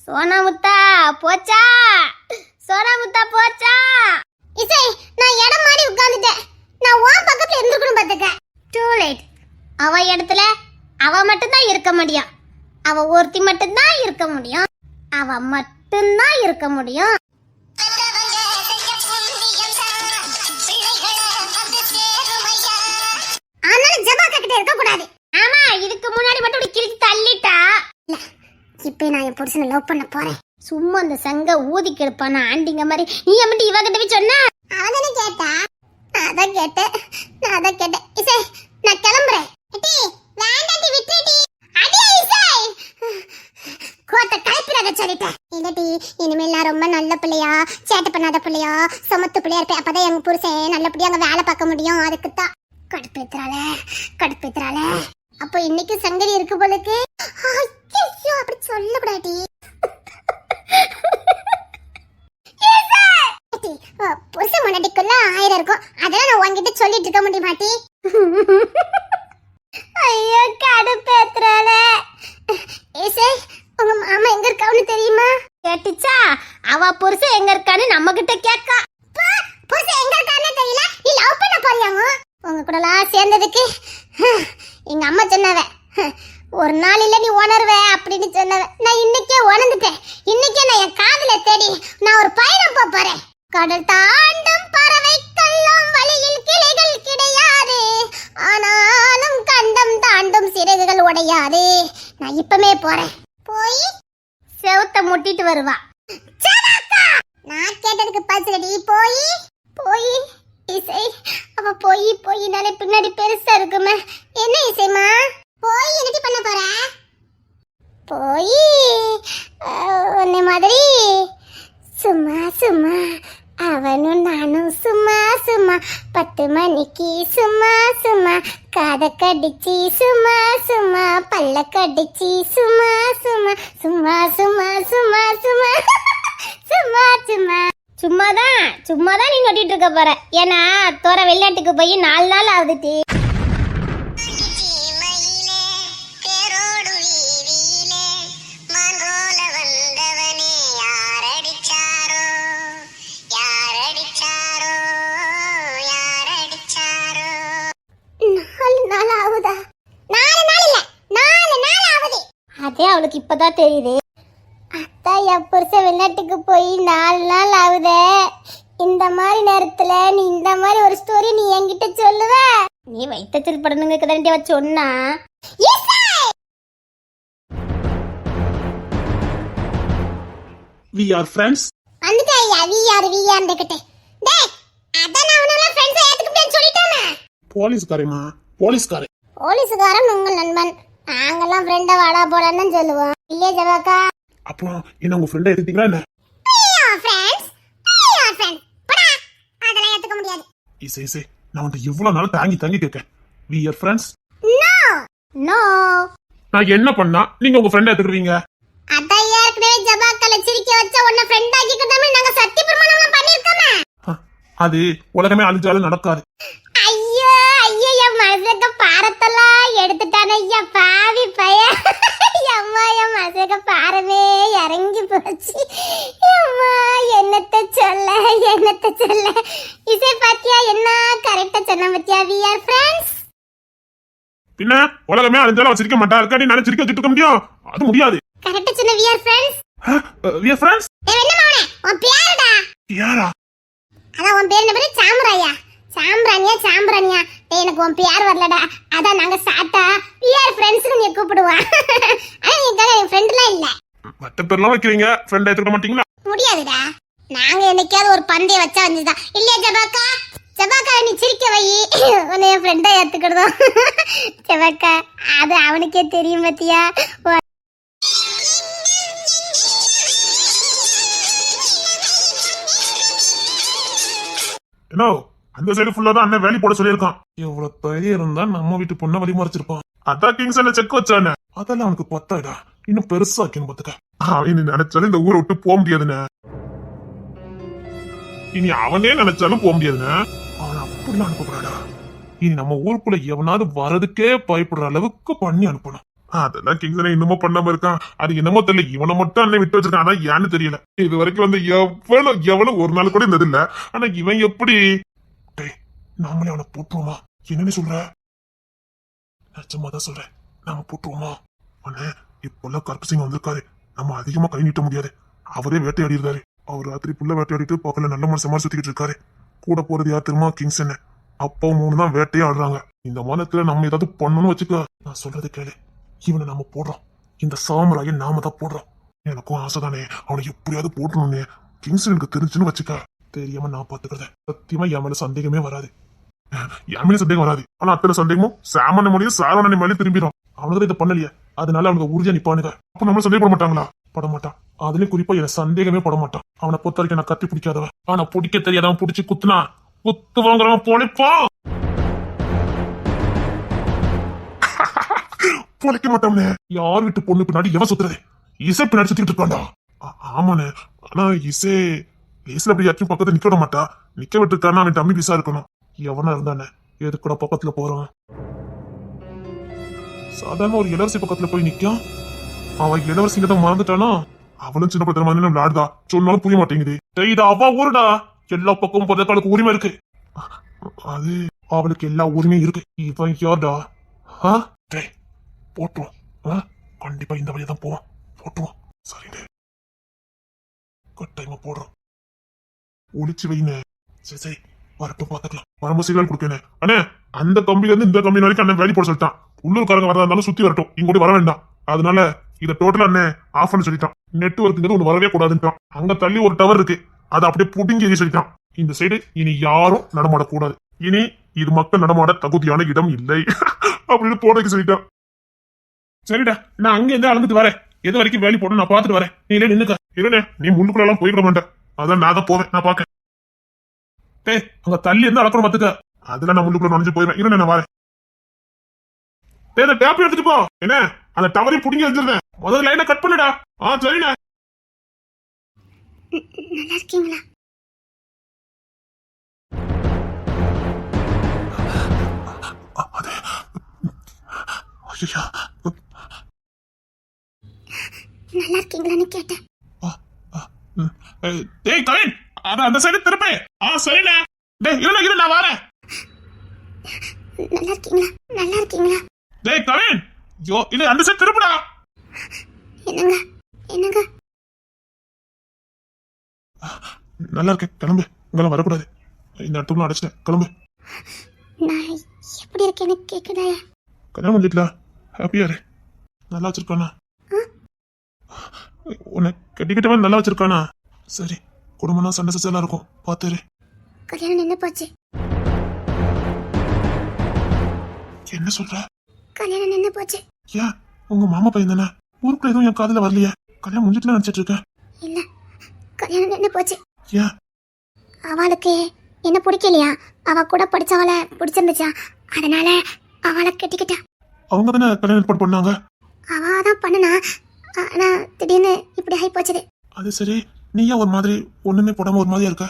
சோனா முத்தா போச்சா? சோனா முத்தா போச்சா? இசை, நான் இடம் மாறி உட்கார்ந்துட்டேன். நான் உன் பக்கத்துல இருந்திருக்கணும் பாத்துக்க. Too late. அவ இடத்துல அவ மட்டும்தான் இருக்க முடியும். அவ ஒருத்தி மட்டும்தான் இருக்க முடியும். அவ மட்டும்தான் இருக்க முடியும். ஆனாலும் ஜபாக்கா கிட்ட இருக்க கூடாது. ஆமா, இதுக்கு முன்னாடி மட்டும் இப்படி கிழிச்சு தள்ளிட்டா. இப்ப நான் என் புருஷனை லவ் பண்ண போறேன். சும்மா அந்த சங்க ஊதி கெடுப்பானா ஆண்டிங்க மாதிரி. நீ மட்டும் இவ கிட்ட போய் சொன்ன? அவதானே கேட்டா. நான் கேட்டேன். இசை, நான் கிளம்புறேன். அடி வேண்டாடி, விட்டுடி. அடி இசை, கோத்த கலப்பிராத சொல்லிட்டேன். இல்லடி, இனிமேல் நான் ரொம்ப நல்ல பிள்ளையா, சேட்டை பண்ணாத பிள்ளையா, சமத்து பிள்ளையா இருப்பேன். அப்பதான் எங்க புருஷன் நல்லபடியா அங்க வேலை பார்க்க முடியும். அதுக்குத்தான். கடுப்பேத்துறாள. அப்போ இன்னைக்கு சங்கதி இருக்கு போலுக்கு. ஐயோ, அப்படி சொல்லக்கூடாது. புருஷன் முன்னாடிக்குள்ள 1000 இருக்கும். அதெல்லாம் நான் உன்கிட்ட சொல்லிட்டு இருக்க முடிய மாட்டி. ஐயோ, கடுப்பேத்துறாள. ஏசே, உங்க மாமா எங்க இருக்கான்னு தெரியுமா? கேட்டுச்சா? அவ புருஷன் எங்க இருக்கான்னு நம்ம கிட்ட கேட்கா. புருஷன் எங்க இருக்கான்னு தெரியல, நீ லவ் பண்ண போறியாங்க? உங்க கூடலாம் சேர்ந்ததுக்கு எங்க அம்மா சொன்னவ, ஒரு நாள் இல்ல நீ உணர்வ அப்படின்னு சொன்னவ. நான் இன்னைக்கே உணர்ந்துட்டேன். இன்னைக்கே நான் என் காதல தேடி நான் ஒரு பயணம் போறேன். கடல் தாண்டும் பறவைக்கெல்லாம் வழியில் கிளைகள் கிடையாது, ஆனாலும் கண்டம் தாண்டும் சிறகுகள் உடையாது. நான் இப்பமே போறேன். போய் செவுத்த முட்டிட்டு வருவா. நான் கேட்டதுக்கு பதிலடி. போய் இசை, அவ போயினாலே பின்னாடி பெருசா இருக்குமே. என்ன இசைமா, போய் என்னடி பண்ண போற? போய் உன்னை மாதிரி சும்மா அவனும் நானும் சும்மா 10 மணிக்கு சும்மா காதை கடிச்சு சும்மா பல்ல கடிச்சு சும்மா சும்மாதான் நீ நோட்டிட்டு இருக்க போற. ஏன்னா தோற வெளிநாட்டுக்கு போய் 4 நாள் ஆகுது. அதே அவளுக்கு இப்பதான் தெரியுது. இப்பதான் என் புருஷன் வெளிநாட்டுக்கு போய் 4 நாள் ஆகுதே. இந்த மாதிரி நேரத்துல நீ இந்த மாதிரி ஒரு ஸ்டோரி நீ என்கிட்ட சொல்லுவ? நீ வைத்தச்சல் படணுங்க கதண்டியா சொன்னா we are friends. வந்துட்டா வியார் கிட்ட. டேய் அதான் நான் உன்னல ஃப்ரெண்ட்ஸ் ஏத்துக்கிட்டேன்னு சொல்லிட்டேனே. போலீஸ்காரமா போலீஸ்காரே. போலீஸ்காரன் உங்கள் நண்பன். நாங்கெல்லாம் ஃப்ரெண்ட வாடா போடான்னு சொல்லுவோம். இல்லையே ஜபாக்கா? அப்போ என்ன உங்க ஃப்ரெண்டை எடுத்தீங்களா என்ன? ஃப்ரெண்ட்ஸ் போடா. அதெல்லாம் ஏத்துக்க முடியாது. இசை நான் வந்து எவ்வளவு நாள் தாங்கி கேட்கேன். we are friends. நோ நான் என்ன பண்ணா நீங்க உங்க ஃப்ரெண்டை எடுத்துக்கிறீங்க? அதான் ஏற்கனவே ஜபாக்கால சிரிக்க வச்ச உன்னை ஃப்ரெண்ட் ஆக்கிக்கிட்டோமே நாங்க சத்திய பிரமாணம்லாம் பண்ணிருக்கோமே. அது உலகமே அழிஞ்சாலும் நடக்காது. ஐயோ என் மனசுக்கு பாரத்தெல்லாம் எடுத்துட்டானே ஐயா பாவி பையன். அம்மா என் மனசுக்கு பாரமே இறங்கி போச்சு. அம்மா என்னத்த சொல்ல. இசை பாத்தியா என்ன கரெக்டா சொன்ன பாத்தியா? we are friends. பின்ன உலகமே அழிஞ்சாலும் அவ சிரிக்க மாட்டா. இருக்காடி நான் சிரிக்க வச்சுட்டு இருக்க முடியும்? அது முடியாது. கரெக்டா சொன்ன we are friends. we are friends. என்ன மவனே உன் பேருடா? யாரா? அதான் உன் பேர் என்ன பேரு? சாம்பிராணியா. டேய் எனக்கு உன் பேர் வரலடா. அதான் நாங்க சாத்தா we are friends னு கூப்பிடுவா. ஆனா நீங்க என் ஃப்ரெண்ட்லாம் இல்ல. மத்த பேர்லாம் வைக்கிறீங்க, ஃப்ரெண்ட் எடுத்துக்க மாட்டீங்களா? முடியாதுடா. நாங்க என்னைக்காவது ஒரு பந்தய வச்சா வந்துதான். இல்லையா ஜபாக்கா நீ சிரிக்க வை. உன்னை என் ஃப்ரெண்டா ஏத்துக்கிடுதோம். ஜபாக்கா அது அவனுக்கே தெரியும் பாத்தியா? என்ன அந்த சைடு ஃபுல்லா தான் அண்ணன் வேலி போட சொல்லியிருக்கான். எவ்வளவு தைரியம் இருந்தா நம்ம வீட்டு பொண்ணை வழி மறைச்சிருப்பான். அதான் கிங்ஸ் என்ன செக் வச்சானே, அதெல்லாம் அவனுக்கு பத்தாடா. இன்னும் பெருசா வைக்கணும் பாத்துக்க. அவன் நினைச்சாலும் இந்த ஊரை விட்டு போக முடியாதுன்னு. இனி அவனே நினைச்சாலும் போக முடியாதுன்னு. அவன் அப்படிலாம் அனுப்பக்கூடாடா. இனி நம்ம ஊருக்குள்ள எவனாவது வரதுக்கே பயப்படுற அளவுக்கு பண்ணி அனுப்பணும். அதெல்லாம் கிங்ஸனை இன்னமும் பண்ணாம இருக்கான். அது என்னமோ தெரியல, இவனை மட்டும் அண்ணன் விட்டு வச்சிருக்கான். அதான் ஏன்னு தெரியல. இது வரைக்கும் வந்து எவனும் ஒரு நாள் கூட இருந்தது இல்ல. ஆனா இவன் எப்படி? நாமளே அவனை போட்டுருவோமா? என்னன்னு சொல்ற? நிஜமா தான் சொல்றேன், நாம போட்டுருவோமா? அண்ணே இப்பெல்லாம் கருப்பு சிங்கம் வந்திருக்காரு. நம்ம அதிகமா கை நீட்ட முடியாது. அவரே வேட்டையாடி இருக்காரு. அவர் ராத்திரி புள்ள வேட்டையாடிட்டு பக்கத்துல நல்ல மனுஷன் மாதிரி சுத்திக்கிட்டு இருக்காரு. கூட போறது யார் தெரியுமா? கிங்ஸ் என்ன அப்பாவும் 3 தான் வேட்டையே ஆடுறாங்க. இந்த மாநிலத்துல நம்ம ஏதாவது பண்ணணும்னு வச்சுக்க. நான் சொல்றது கேளு, இவனை நம்ம போடுறோம். இந்த சாமராயை நாம தான் போடுறோம். எனக்கும் ஆசைதானே அவனை எப்படியாவது போட்டணும்னு. கிங்ஸ் எனக்கு தெரிஞ்சுன்னு வச்சுக்க. தெரியாம நான் பாத்துக்கிறத சத்தியமா என் மேல சந்தேகமே வராது. என் மேல சந்தேகம் வராது. ஆனா அத்தனை சந்தேகமும் சாமான மொழியும் சாரவணனை மேலே திரும்பிடும். அவனுக்கு இதை பண்ணலையே, அதனால அவனுக்கு உறுதியா நிப்பானுங்க. அப்ப நம்மள சந்தேகப்பட மாட்டாங்களா? பட மாட்டான். அதுலயும் குறிப்பா எனக்கு சந்தேகமே பட மாட்டான். அவனை பொறுத்த வரைக்கும் நான் கத்தி பிடிக்காதவன். ஆனா பிடிக்க தெரியாதவன் பிடிச்சி குத்துனா குத்து வாங்குறவன் பொழைப்பான். பொழைக்க மாட்டானே. யார் வீட்டு பொண்ணு பின்னாடி எவன் சுத்துறது? இசை பின்னாடி சுத்திட்டு இருக்கான்டா. ஆமாண்ணே. ஆனா இசைல அப்படி யாச்சும் பக்கத்துல நிக்க விட மாட்டா. நிக்க விட்டுருக்கானா அவன் டம்மி பீஸா இருக்கணும். எவனா இருந்தானே எது கூட பக்கத்துல போறான். சாதாரண ஒரு இளவரசி பக்கத்துல போய் நிக்கான். அவன் இளவரசிங்க தான் மறந்துட்டானா? அவளும் சின்ன பத்திர மாதிரி விளையாடுதா. சொன்னாலும் புரிய மாட்டேங்குது. இது அவ ஊருடா. எல்லா பக்கமும் போறதுக்கு அவளுக்கு உரிமை இருக்கு. அது அவளுக்கு எல்லா உரிமையும் இருக்கு. இவன் யார்டா? போட்டுருவோம். கண்டிப்பா இந்த வழியா தான் போவான். போட்டுருவோம். சரிண்ணே, கட்டாயமா போடுறோம். ஒளிச்சு வைங்க. சரி வரட்டும் பாத்துக்கலாம். வரும்போது சிக்னல் கொடுக்கணும். அண்ணே அந்த கம்பில இருந்து இந்த கம்பி வரைக்கும் அண்ணன் வேலி போட சொல்லிட்டான். உள்ளூர்காரங்க வரதா இருந்தாலும் சுத்தி வரட்டும், இங்கூட வர வேண்டாம். அதனால இதை டோட்டலா அண்ணே ஆஃப் பண்ண சொல்லிட்டான். நெட்வொர்க்குங்கிறது ஒண்ணு வரவே கூடாதுன்றான். அங்க தள்ளி ஒரு டவர் இருக்கு, அதை அப்படியே புடிங்கி எரிய சொல்லிட்டான். இந்த சைடு இனி யாரும் நடமாடக்கூடாது. இனி இது மக்கள் நடமாட தகுதியான இடம் இல்லை அப்படின்னு போடக்கு சொல்லிட்டான். சரிடா, நான் அங்க இருந்து அளந்துட்டு வரேன். எது வரைக்கும் வேலி போட நான் பாத்துட்டு வரேன். நீ நின்னுக்க. இருனே, நீ முன்னுக்குள்ள எல்லாம் போய்விட மாட்டேன். அதான் நான் தான் போவேன். நான் பாக்க அங்க தள்ளி இருந்து அளக்கணும் பாத்துக்க. அதுல நான் முன்னுக்குள்ள நுழைஞ்சு போயிருவேன். இருனே, நான் வரேன். டேப் எடுத்துட்டு போ. என்ன அந்த டவரையும் புடிங்கி வச்சிருந்தேன். முதல்ல லைனை கட் பண்ணுடா. சரிண்ணே. நல்லா இருக்கீங்களா? நல்லா இருக்கீங்களான்னு கேட்டேன். டேய் கவின், அந்த சைடு திருப்பி. சரிண்ணே. டேய் இரு நான் வரேன். நல்லா இருக்கீங்களா? நல்லா இருக்கீங்களா? டேய் கவின், இல்ல அந்த சைடு திருப்புடா. என்னங்க நல்லா இருக்கேன், கிளம்பு. இங்கெல்லாம் வரக்கூடாது. இந்த இடத்துக்குள்ள அடைச்சிட்டேன், கிளம்பு. நான் எப்படி இருக்கேன்னு கேட்குதா? கல்யாணம் பண்ணிட்டல, ஹாப்பியா இரு. நல்லா வச்சிருக்கானா? உன்னை கட்டிக்கிட்டவன் நல்லா வச்சிருக்கானா? சரி, குடும்பம்னா சண்டை சச்சலாம் இருக்கும், பார்த்துரு. கல்யாணம் நின்று போச்சு. என்ன சொல்ற? கல்யாணம் நின்று போச்சு. ஏன்? உங்க மாமா பையன் தானே? ஊருக்குள்ள எதுவும் என் காதுல வரலையே. கல்யாணம் முடிஞ்சிட்டு நினைச்சிட்டு இருக்கேன். இல்ல, கல்யாணம் நின்று போச்சு. ஏன்? அவளுக்கு என்ன பிடிக்கலையா? அவ கூட படிச்சவளை பிடிச்சிருந்துச்சா, அதனால அவளை கட்டிக்கிட்டா. அவங்க தானே கல்யாணம் ஏற்பாடு பண்ணாங்க. அவ தான் பண்ணுனா, ஆனா திடீர்னு இப்படி ஆகி போச்சுது. அது சரி, நீ ஏன் ஒரு மாதிரி ஒண்ணுமே போடாம ஒரு மாதிரியா இருக்க?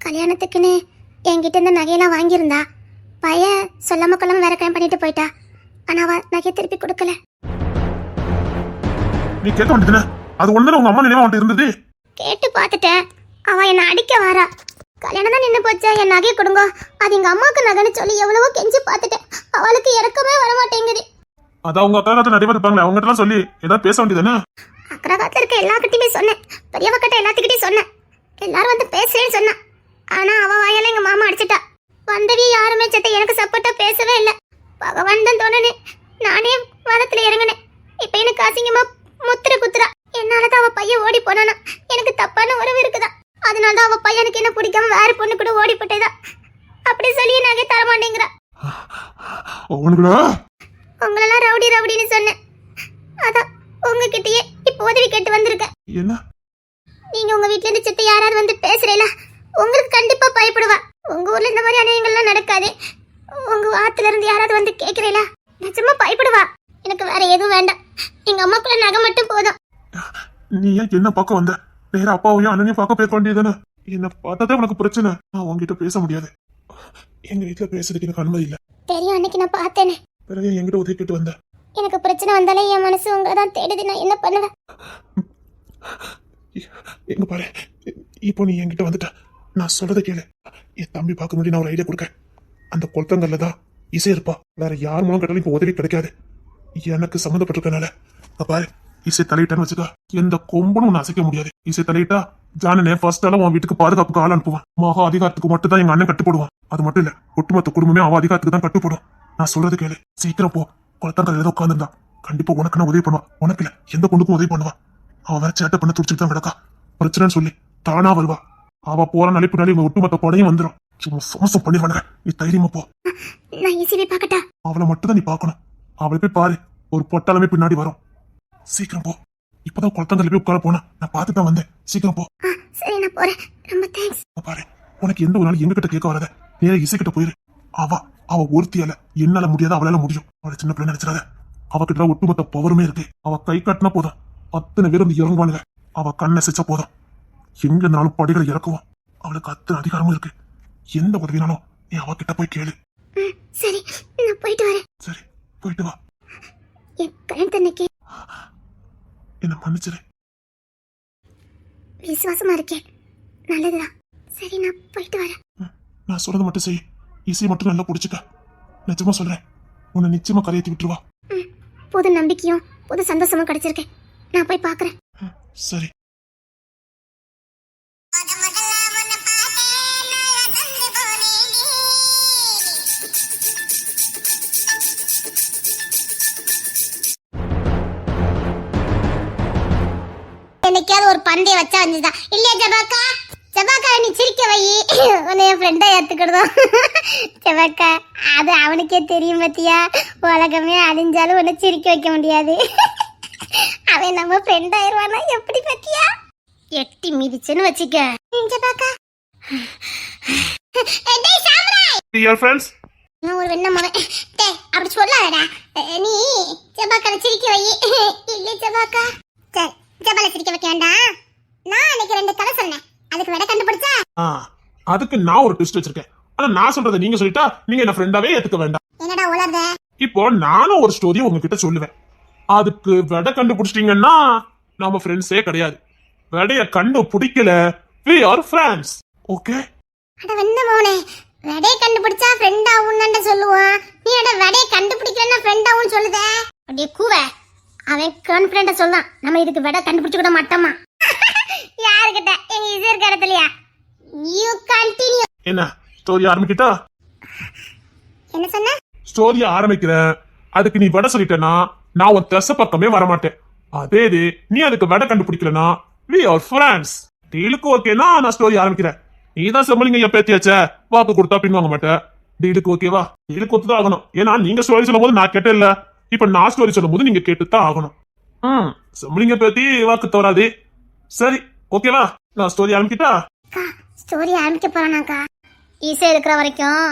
கல்யாணத்துக்குன்னு என்கிட்ட இந்த நகையெல்லாம் வாங்கியிருந்தா. பையன் சொல்லாம கொள்ளாம வேற கல்யாணம் பண்ணிட்டு போயிட்டா. ஆனா அவ நகையை திருப்பி கொடுக்கல. நீ கேட்க வேண்டியதுனே, அது ஒண்ணு உங்க அம்மா நினைவா அவன்கிட்ட இருந்தது. கேட்டு பார்த்துட்டேன். அவ என்ன அடிக்க வாரா. கல்யாணம் தான் நின்று போச்சா, என் நகையை கொடுங்க, அது எங்க அம்மாவுக்கு நகைன்னு சொல்லி எவ்வளவோ கெஞ்சி பார்த்துட்டேன். அவளுக்கு இறக்கமே வர மாட்டேங்குது. அதான் உங்க அக்கா நிறைய பேர் இருப்பாங்களே, அவங்ககிட்ட எல்லாம் சொல்லி ஏதாவது பேச வேண்டியதானே? அக்கராகாத்துல இருக்க எல்லார்கிட்டயுமே சொன்னேன். பெரியவ கிட்ட எல்லாத்துக்கிட்டையும் சொன்னேன். எல்லாரும் வந்து பேசுறேன்னு சொன்னா. ஆனா அவ வாயால எங்க மாமா அடிச்சிட்டா. வந்தவி யாருமே சத்த எனக்கு சப்போர்ட்டா பேசவே இல்லை. பகவான் தான் தோணுனே நானே வாதத்துல இறங்கினேன். இப்ப எனக்கு அசிங்கமா முத்திர குத்துறா. என்னாலதான் அவ பையன் ஓடி போனானா. எனக்கு தப்பான உறவு இருக்குதா, அதனாலதான் அவ பையனுக்கு என்ன பிடிக்காம வேற பொண்ணு கூட ஓடி போட்டதா அப்படி சொல்லி நகை தர மாட்டேங்கிறா. உங்களெல்லாம் ரவுடி ரவுடின்னு சொன்னேன். அதான் உங்ககிட்டயே இப்ப உதவி கேட்டு வந்திருக்கேன். என்ன? நீங்க உங்க வீட்ல இருந்து சித்த யாராவது வந்து பேசுறீங்களா, உங்களுக்கு கண்டிப்பா பயப்படுவா. உங்க ஊர்ல இந்த மாதிரி அநியாயங்கள்லாம் நடக்காது. உங்க ஆத்துல இருந்து யாராவது வந்து கேக்குறீங்களா, நிஜமா பயப்படுவா. எனக்கு வேற எதுவும் வேண்டாம். எங்க அம்மாக்குள்ள நகை மட்டும் போதும். நீ ஏன் என்ன பார்க்க வந்த? நேர அப்பாவையும் அண்ணனையும் பார்க்க போயிருக்க வேண்டியதானே? என்ன பார்த்தாதான் உனக்கு பிரச்சனை. நான் உங்ககிட்ட பேச முடியாது. எங்க வீட்டுல பேசுறதுக்கு எனக்கு அனுமதி இல்ல. தெரியும், அன்னைக்கு நான் பார்த்தேனே. பிறகு என்கிட்ட உதவி கேட்டு வந்த. எனக்கு பிரச்சனை வந்தாலே என் மனசு உங்களை தான் தேடுது. நான் என்ன பண்ணுவேன்? எங்க பாரு, இப்போ நீ என்கிட்ட வந்துட்ட. நான் சொல்றதை கேளு. என் தம்பி பார்க்க முடியும், நான் ஒரு ஐடியா கொடுக்க. அந்த கொளுத்தங்கல்ல தான் இசை இருப்பா. வேற யார் மூலம் கேட்டாலும் இப்போ உதவி கிடைக்காது. எனக்கு சம்மந்தப்பட்டிருக்கனால பாரு, இசை தலையிட்டான்னு வச்சுக்கா, எந்த கொம்பனும் நான் அசைக்க முடியாது. இசை தலையிட்டா ஜானனே ஃபர்ஸ்ட் உன் வீட்டுக்கு பாதுகாப்புக்கு ஆள் அனுப்புவான். மகா அதிகாரத்துக்கு மட்டும் தான் எங்க அண்ணன் கட்டுப்படுவான். அது மட்டும் இல்ல, ஒட்டுமொத்த குடும்பமே அவ அதிகாரத்துக்கு தான் கட்டுப்படும். நான் சொல்றது கேளு, சீக்கிரம் போ. கொளுத்தங்கல் ஏதோ உட்காந்துருந்தா கண்டிப்பா உனக்கு நான் உதவி பண்ணுவான். உனக்கு இல்ல, எந்த பொண்ணுக்கும் உதவி பண்ணுவான். அவ வேற சேட்டை பண்ண துடிச்சுட்டு தான் கிடக்கா. பிரச்சனைன்னு சொல்லி தானா வருவா. அவ போற நிலைப்புனாலே இவங்க ஒட்டுமொத்த படையும் வந்துடும். சும்மா சமசம் பண்ணிடுவானுங்க. நீ தைரியமா போ. நான் ஈஸியா பார்க்கட்டா? அவளை மட்டும் தான் நீ பார்க்கணும். அவளை போய் பாரு, ஒரு பொட்டாலுமே பின்னாடி வரும். சீக்கிரம் போ. இப்பதான் குளத்தங்கல்ல போய் உட்கார போனா, நான் பார்த்து தான் வந்தேன். சீக்கிரம் போ. சரி, நான் போறேன். ரொம்ப தேங்க்ஸ். பாரு, உனக்கு எந்த ஒரு நாள் எங்க கிட்ட கேட்க வராத. நேர இசை கிட்ட போயிரு. அவ ஒருத்தியால என்னால முடியாத அவளால முடியும். அவளை சின்ன பிள்ளை நினைச்சிடாத. அவகிட்ட ஒட்டுமொத்த பவருமே இருக்கு. அவ கை காட்டினா போதும், அத்தனை பேர் வந்து இறங்குவானுங்க. அவ கண்ணை செச்சா போதும், எங்க இருந்தாலும் படிகளை இறக்குவோம். அவளுக்கு அத்தனை அதிகாரமும் இருக்கு. எந்த உதவினாலும் நீ அவகிட்ட போய் கேளு. சரி, நான் போயிட்டு வரேன். சரி, போயிட்டு வா. என் கல்யாணத்தன்னைக்கு என்ன மன்னிச்சிரு. விசுவாசமா இருக்கேன். நல்லதுதான். சரி, நான் போயிட்டு வரேன். நான் சொல்றது மட்டும் செய். இசையை மட்டும் நல்லா புடிச்சுக்க. நிஜமா சொல்றேன், உன்னை நிச்சயமா கரையேற்றி விட்டுருவா. புது நம்பிக்கையும் புது சந்தோஷமும் கிடைச்சிருக்கேன். நான் போய் பாக்குறேன். சரி. என்னைக்காவது ஒரு பந்தய வச்சா வந்துதான் இல்லையா ஜபாக்கா? ஜபாக்கா, நீ சிரிக்க வை. உன்னை என் ஃப்ரெண்டா ஏத்துக்கிடுதோம். ஜபாக்கா, அது அவனுக்கே தெரியும் பத்தியா. உலகமே அழிஞ்சாலும் உன்னை சிரிக்க வைக்க முடியாது. அவன் நம்ம ஃப்ரெண்ட் ஆயிடுவானா எப்படி பத்தியா? எட்டி மிதிச்சுன்னு வச்சுக்க ஜபாக்கா. டியர் ஃப்ரெண்ட்ஸ், நான் ஒரு வெண்ண மகன். டேய், அப்படி சொல்லாதடா. நீ ஜபாக்கால சிரிக்க வை. இல்ல ஜபாக்கா. சரி, ஜபால சிரிக்க வைக்க வேண்டாம். நான் அன்னைக்கு 2 கதை சொன்னேன், அதுக்கு விட கண்டுபிடிச்சா? அதுக்கு நான் ஒரு ட்விஸ்ட் வச்சிருக்கேன். ஆனா நான் சொல்றதை நீங்க சொல்லிட்டா நீங்க என்ன ஃப்ரெண்டாவே ஏத்துக்க வேண்டாம். என்னடா உளறத? இப்போ நானும் ஒரு ஸ்டோரி உங்ககிட்ட சொல்லுவேன். அதுக்கு விட கண்டுபிடிச்சிட்டீங்கன்னா நாம ஃப்ரெண்ட்ஸே கிடையாது. விடைய கண்டுபிடிக்கல, we are friends. ஓகே? அட வெண்ண மோனே, விடைய கண்டுபிடிச்சா ஃப்ரெண்ட் ஆவுன்னு சொல்லுவான். நீ அட விடைய கண்டுபிடிக்கலன்னா ஃப்ரெண்ட் ஆவுன்னு சொல்லுதே. அப்படியே கூவே. அவன் கான்ஃபிடென்ட்டா சொல்றான், நம்ம இதுக்கு விட கண்டுபிடிச்சு கூட மாட்டோமா? யாருக்கிட்ட? எங்க இசை இருக்க இடத்துலயா? You continue. என்ன ஸ்டோரி ஆரம்பிக்கிட்டா? என்ன சொன்ன? ஸ்டோரிய ஆரம்பிக்கிறேன். அதுக்கு நீ விட சொல்லிட்டேன்னா நான் உன் திசை பக்கமே வரமாட்டேன். அதே இது நீ அதுக்கு விட கண்டுபிடிக்கலனா we are friends. டீலுக்கு ஓகேனா நான் ஸ்டோரி ஆரம்பிக்கிறேன். நீ தான் சம்பளிங்க என் பேத்தியாச்ச, வாக்கு கொடுத்தா பின் வாங்க மாட்டேன். டீலுக்கு ஓகேவா? டீலுக்கு ஒத்துதான் ஆகணும். ஏன்னா நீங்க ஸ்டோரி சொல்லும் போது நான் கேட்டேன் இல்ல, இப்ப நான் ஸ்டோரி சொல்லும் போது நீங்க கேட்டுதான் ஆகணும். சம்பளிங்க பேத்தி வாக்கு தவறாது. சரி ஓகேவா? நான் ஸ்டோரி ஆரம்பிக்கிட்டா? ஸ்டோரி ஆரம்பிக்க போறானாக்கா? ஈஸியா இருக்கிற வரைக்கும்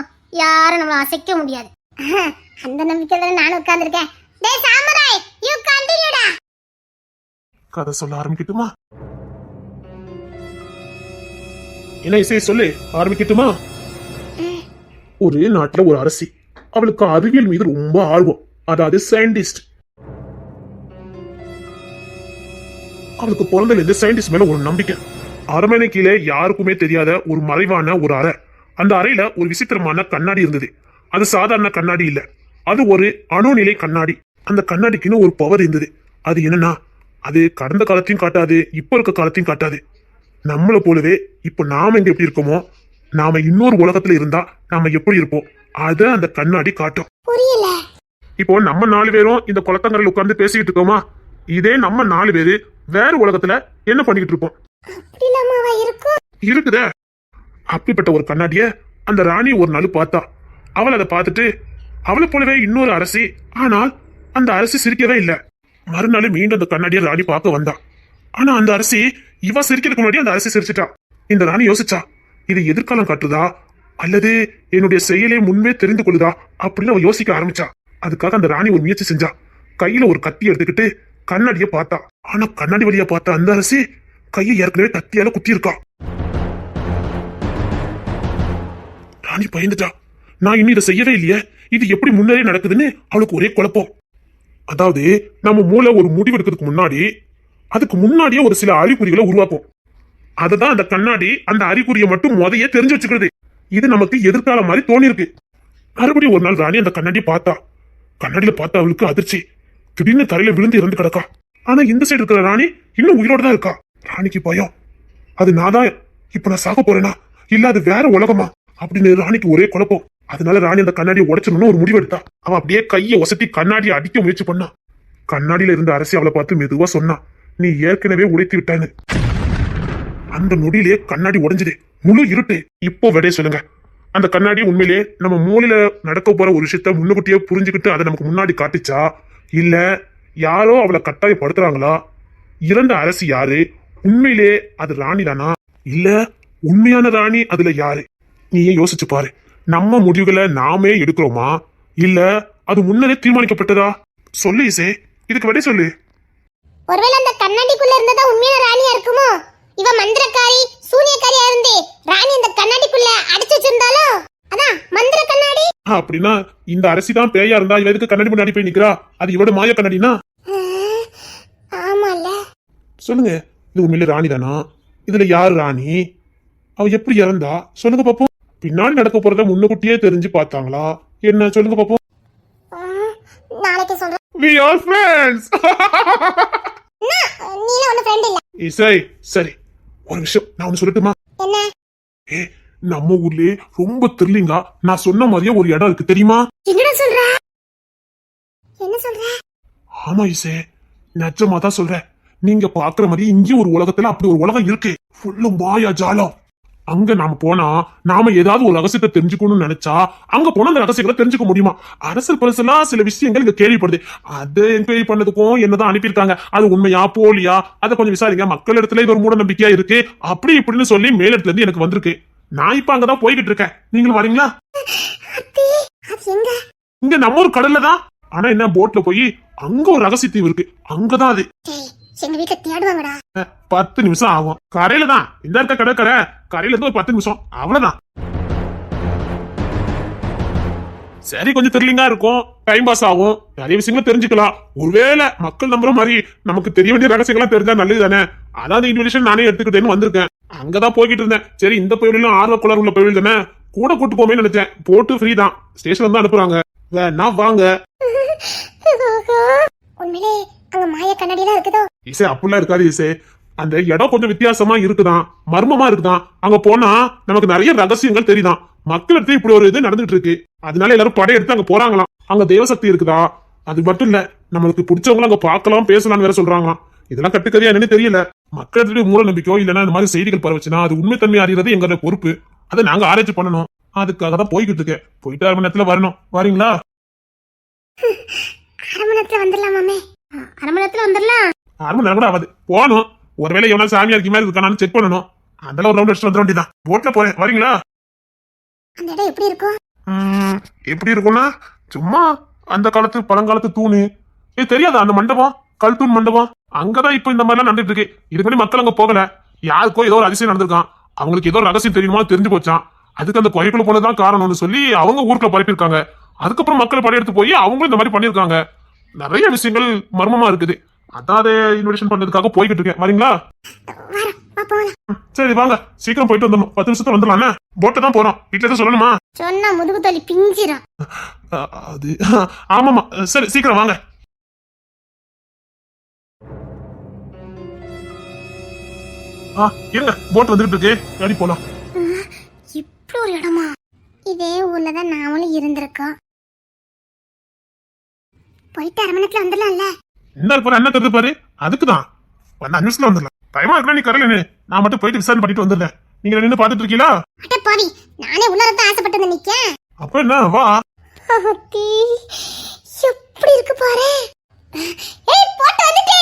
யாரும் நம்மள அசைக்க முடியாது. அந்த நம்பிக்கையில நானும் உட்கார்ந்திருக்கேன். டேய் சாமுராய், யூ கண்டினியூடா. கதை சொல்ல ஆரம்பிக்கட்டுமா? என்ன இசை சொல்லு, ஆரம்பிக்கட்டுமா? ஒரு நாட்டுல ஒரு அரசி, அவளுக்கு அறிவியல் மீது ரொம்ப ஆர்வம். அதாவது சயின்டிஸ்ட். அவளுக்கு பிறந்தல இருந்து சயின்டிஸ்ட் மேல ஒரு நம்பிக்கை. அரண்மனை கீழே யாருக்குமே தெரியாத ஒரு மறைவான ஒரு அறை. அந்த அறையில ஒரு விசித்திரமான கண்ணாடி இருந்தது. அது சாதாரண கண்ணாடி இல்ல, அது ஒரு அணுநிலை கண்ணாடி. அந்த கண்ணாடிக்குன்னு ஒரு பவர் இருந்தது. அது என்னன்னா, அது கடந்த காலத்தையும் காட்டாது, இப்ப இருக்க காலத்தையும் காட்டாது. நம்மள போலவே இப்ப நாம இங்க எப்படி இருக்கோமோ, நாம இன்னொரு உலகத்துல இருந்தா நாம எப்படி இருப்போம் அத அந்த கண்ணாடி காட்டும். புரியல. இப்போ நம்ம 4 பேரும் இந்த குளத்தங்கரையில் உட்கார்ந்து பேசிக்கிட்டு இருக்கோமா, இதே நம்ம 4 பேரு வேற உலகத்துல என்ன பண்ணிக்கிட்டு இருப்போம்? அப்படிலாமாவா இருக்கும்? இருக்குதே. அப்படிப்பட்ட ஒரு கண்ணாடிய அந்த ராணி ஒரு நாள் பார்த்தா. அவள் அதை பார்த்துட்டு அவளை போலவே இன்னொரு அரசி, ஆனால் அந்த அரசி சிரிக்கவே இல்லை. மறுநாள் மீண்டும் அந்த கண்ணாடிய ராணி பார்க்க வந்தா. ஆனா அந்த அரசி இவ சிரிக்கிறதுக்கு முன்னாடி அந்த அரசி சிரிச்சிட்டா. இந்த ராணி யோசிச்சா, இது எதிர்காலம் காட்டுதா அல்லது என்னுடைய செயலே முன்பே தெரிந்து கொள்ளுதா அப்படின்னு அவ யோசிக்க ஆரம்பிச்சா. அதுக்காக அந்த ராணி ஒரு முயற்சி செஞ்சா. கையில ஒரு கத்தி எடுத்துக்கிட்டு கண்ணாடிய பார்த்தா. ஆனா கண்ணாடி வழியா பார்த்த அந்த அரசி கையை ஏற்கனவே கத்தியால குத்தி இருக்கா. ராணி பயந்துட்டா. நான் இன்னும் இதை செய்யவே இல்லையே, இது எப்படி முன்னரே நடக்குதுன்னு அவளுக்கு ஒரே குழப்பம். அதாவது நம்ம மூளை ஒரு முடிவு எடுக்கிறதுக்கு முன்னாடி அதுக்கு முன்னாடியே ஒரு சில அறிகுறிகளை உருவாக்கும். அததான் அந்த கண்ணாடி அந்த அறிகுறியை மட்டும் முதைய தெரிஞ்சு வச்சுக்கிறது. இது நமக்கு எதிர்காலம் மாதிரி தோணி இருக்கு. மறுபடியும் ஒரு நாள் ராணி அந்த கண்ணாடி பார்த்தா. கண்ணாடியில பார்த்த அவளுக்கு அதிர்ச்சி. திடீர்னு தரையில விழுந்து இறந்து கிடக்கா. ஆனா இந்த சைடு இருக்கிற ராணி இன்னும் உயிரோட தான் இருக்கா. ராணிக்கு பயம். அது நான் தான் இப்ப நான் சாக போறேனா இல்ல அது வேற உலகமா அப்படின்னு ராணிக்கு ஒரே குழப்பம். அதனால ராணி அந்த கண்ணாடியை உடைச்சணும்னு ஒரு முடிவு எடுத்தா. அவன் அப்படியே கையை ஒசத்தி கண்ணாடியை அடிக்க முயற்சி பண்ணா. கண்ணாடியில இருந்த அரசி அவளை பார்த்து மெதுவா சொன்னா, நீ ஏற்கனவே உடைத்து விட்டான்னு. அந்த நொடியிலே கண்ணாடி உடைஞ்சது. முழு இருட்டு. இப்போ விடைய சொல்லுங்க, அந்த கண்ணாடி உண்மையிலே நம்ம மூளையில நடக்க போற ஒரு விஷயத்த முன்னுக்கூட்டியே புரிஞ்சுக்கிட்டு அதை நமக்கு முன்னாடி காட்டுச்சா இல்ல யாரோ அவளை கட்டாயப்படுத்துறாங்களா? இறந்த அரசி யாரு? உண்மையிலே அது ராணி தானா இல்ல உண்மையான ராணி அதுல யாரு? நீயே யோசிச்சு பாரு. நம்ம முடிவுகளை நாமே எடுக்கிறோமா இல்ல அது முன்னரே தீர்மானிக்கப்பட்டதா? சொல்லு இசை, இதுக்கு விடை சொல்லு. ஒருவேளை அந்த கண்ணாடிக்குள்ள இருந்ததா உண்மையான ராணியா இருக்குமோ? இவ மந்திரக்காரி சூனியக்காரியா இருந்தே ராணி இந்த கண்ணாடிக்குள்ள அடைச்சு வச்சிருந்தாலோ? அதான் மந்திர கண்ணாடி. அப்படின்னா இந்த அரசி தான் பேயா இருந்தா இவ எதுக்கு கண்ணாடி முன்னாடி போய் நிக்கிறா? அது இவட மாய கண்ணாடினா? ஆமால. சொல்லுங்க, இது உண்மையிலே ராணி தானா? இதுல யாரு ராணி? அவ எப்படி இறந்தா சொல்லுங்க பாப்போம். பின்னாடி நடக்க போறத முன்னுக்கூட்டியே தெரிஞ்சு பார்த்தாங்களா என்ன? சொல்லுங்க பாப்போம். நாளைக்கு சொல்றேன். We are friends. நீல ஒண்ணு ஃப்ரெண்ட் இல்ல. இசை சரி, ஒரு விஷயம் நான் ஒன்னு சொல்லட்டுமா? என்ன? நம்ம ஊர்லயே ரொம்ப த்ரில்லிங்கா நான் சொன்ன மாதிரியே ஒரு இடம் இருக்கு தெரியுமா? என்னடா சொல்ற? என்ன சொல்ற? ஆமா இசை, நிஜமா தான் சொல்றேன். நீங்க பாக்குற மாதிரி இங்கே ஒரு உலகத்துல அப்படி ஒரு உலகம் இருக்கு. ஃபுல்லு மாயா ஜாலம். அங்க நாம போனா நாம ஏதாவது ஒரு ரகசியத்தை தெரிஞ்சுக்கணும்னு நினைச்சா அங்க போனா அந்த ரகசியங்களை தெரிஞ்சுக்க முடியுமா? அரசல் பரிசெல்லாம் சில விஷயங்கள் இங்க கேள்விப்படுது. அதை என்கொயரி பண்ணதுக்கும் என்னதான் அனுப்பியிருக்காங்க. அது உண்மையா போலியா அதை கொஞ்சம் விசாரிங்க. மக்கள் இடத்துல இது ஒரு மூட நம்பிக்கையா இருக்கு அப்படி இப்படின்னு சொல்லி மேலிடத்துல இருந்து எனக்கு வந்திருக்கு. நான் இப்ப அங்கதான் போய்கிட்டு இருக்கேன். நீங்களும் வரீங்களா? இங்க நம்ம ஒரு கடல்ல தான். ஆனா என்ன, போட்ல போய் அங்க ஒரு ரகசிய தீவு இருக்கு. அங்கதான் அது. எங்க வீட்டுல தேடுவாங்கடா. 10 நிமிஷம் ஆகும். கரையில தான் இந்த இருக்க கடற்கரை. கரையில இருந்து ஒரு 10 நிமிஷம் அவ்வளவுதான். சரி, கொஞ்சம் த்ரில்லிங்கா இருக்கும், டைம் பாஸ் ஆகும், நிறைய விஷயங்களும் தெரிஞ்சுக்கலாம். ஒருவேளை மக்கள் நம்புற மாதிரி நமக்கு தெரிய வேண்டிய ரகசியங்கள்லாம் தெரிஞ்சா நல்லது தானே. அதான் இன்விடேஷன் நானே எடுத்துக்கிட்டேன்னு வந்திருக்கேன். அங்கதான் போய்கிட்டு இருந்தேன். சரி, இந்த கோயிலும் ஆர்வ குளர் உள்ள கோயில் தானே, கூட கூட்டு போமே நினைச்சேன். போட்டு ஃப்ரீ தான், ஸ்டேஷன்ல தான் அனுப்புறாங்க. வேணா வாங்க. உண்மையிலே அங்க மாய கண்ணாடி எல்லாம் இருக்குதோ? இசை அப்படிலாம் இருக்காது இசை. அந்த இடம் கொஞ்சம் வித்தியாசமா இருக்குதான், மர்மமா இருக்குதான். அங்க போனா நமக்கு நிறைய ரகசியங்கள் தெரியுதான். மக்களிடத்துல இப்படி ஒரு இது நடந்துட்டு இருக்கு. அதனால எல்லாரும் படையெடுத்து அங்க போறாங்களாம். அங்க தெய்வசக்தி இருக்குதா, அது மட்டும் இல்ல நம்மளுக்கு பிடிச்சவங்களும் அங்க பார்க்கலாம் பேசலாம்னு வேற சொல்றாங்களாம். இதெல்லாம் கட்டுக்கதையா என்னன்னு தெரியல. மக்களிடத்துல மூட நம்பிக்கையோ இல்லைன்னா இந்த மாதிரி செய்திகள் பரவச்சுன்னா அது உண்மைத்தன்மை அறியறது எங்களோட பொறுப்பு. அதை நாங்க ஆராய்ச்சி பண்ணணும். அதுக்காக தான் போய்கிட்டு இருக்கேன். போயிட்டு 1/2 மணி நேரத்துல வரணும். வரீங்களா? 1/2 மணி நேரத்துல வந்துடலாம் மாமே. 1/2 மணி நேரத்துல வந்துடலாம். 1/2 மணி நேரம் கூட ஆகாது. போகணும். ஒருவேளை எவனா சாமியா இருக்க மாதிரி இருக்கானு செக் பண்ணணும். அதெல்லாம் ஒரு ரவுண்ட் அடிச்சுட்டு வந்துட வேண்டியதான். போட்ல போறேன். வரீங்களா? அந்த இடம் எப்படி இருக்கும்? எப்படி இருக்கும்னா சும்மா அந்த காலத்து பழங்காலத்து தூணு. தெரியாதா அந்த மண்டபம், கல் தூண் மண்டபம்? அங்கதான் இப்ப இந்த மாதிரிலாம் நடந்துட்டு இருக்கு. இதுக்கு முன்னாடி மக்கள் அங்க போகல. யாருக்கோ ஏதோ ஒரு அதிசயம் நடந்திருக்கான். அவங்களுக்கு ஏதோ ஒரு ரகசியம் தெரியுமா தெரிஞ்சு போச்சான். அதுக்கு அந்த குறைக்குள்ள போனதான் காரணம்னு சொல்லி அவங்க ஊருக்குள்ள பரப்பியிருக்காங்க. அதுக்கப்புறம் மக்கள் படையெடுத்து போய் அவங்களும் இந்த மாதிரி பண்ணிருக்காங்க. நிறைய விஷயங்கள் மர்மமா இருக்குது. அதான் அதை இன்வெஸ்ட் பண்றதுக்காக போய்கிட்டு இருக்கேன். வரீங்களா? சரி வாங்க, சீக்கிரம் போயிட்டு வந்துடணும். 10 நிமிஷத்துல வந்துடலாம்ல. போட்டை தான் போறோம். வீட்டுல எதுவும் சொல்லணுமா? சொன்னா முதுகு தள்ளி பிஞ்சிரும். அது ஆமாமா. சரி சீக்கிரம் வாங்க. இருங்க, போட் வந்துட்டு இருக்கு. ஏறி போலாம். இப்படி ஒரு இடமா? இதே ஊர்லதான் நாமளும் இருந்திருக்கோம். போயிட்டு 1/2 மணி நேரத்துல வந்துடலாம்ல. என்ன போற என்ன தெரிஞ்சு பாரு. அதுக்குதான் 5 நிமிஷத்துல வந்துடலாம். டைமா இருக்கா? நீ கரல நான் மட்டும் போயிட்டு விசாரணை பண்ணிட்டு வந்துடுறேன். நீங்க நின்று பாத்துட்டு இருக்கீங்களா? அட பாவி, நானே உள்ளதான் ஆசைப்பட்டு நிக்கேன். அப்ப என்ன வா. எப்படி இருக்கு பாரு. ஏய் போட்டு வந்துட்டே.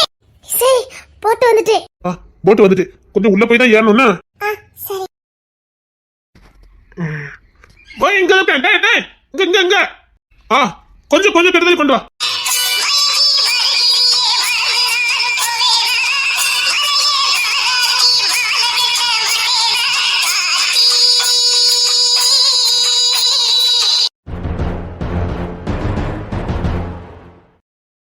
சரி போட்டு வந்துட்டே. போட்டு வந்துட்டு கொஞ்சம் உள்ள போய் தான் ஏறணும்னா. சரி. போய் இங்க இங்க இங்க இங்க கொஞ்சம் கொஞ்சம் கெடுதல் கொண்டு வா.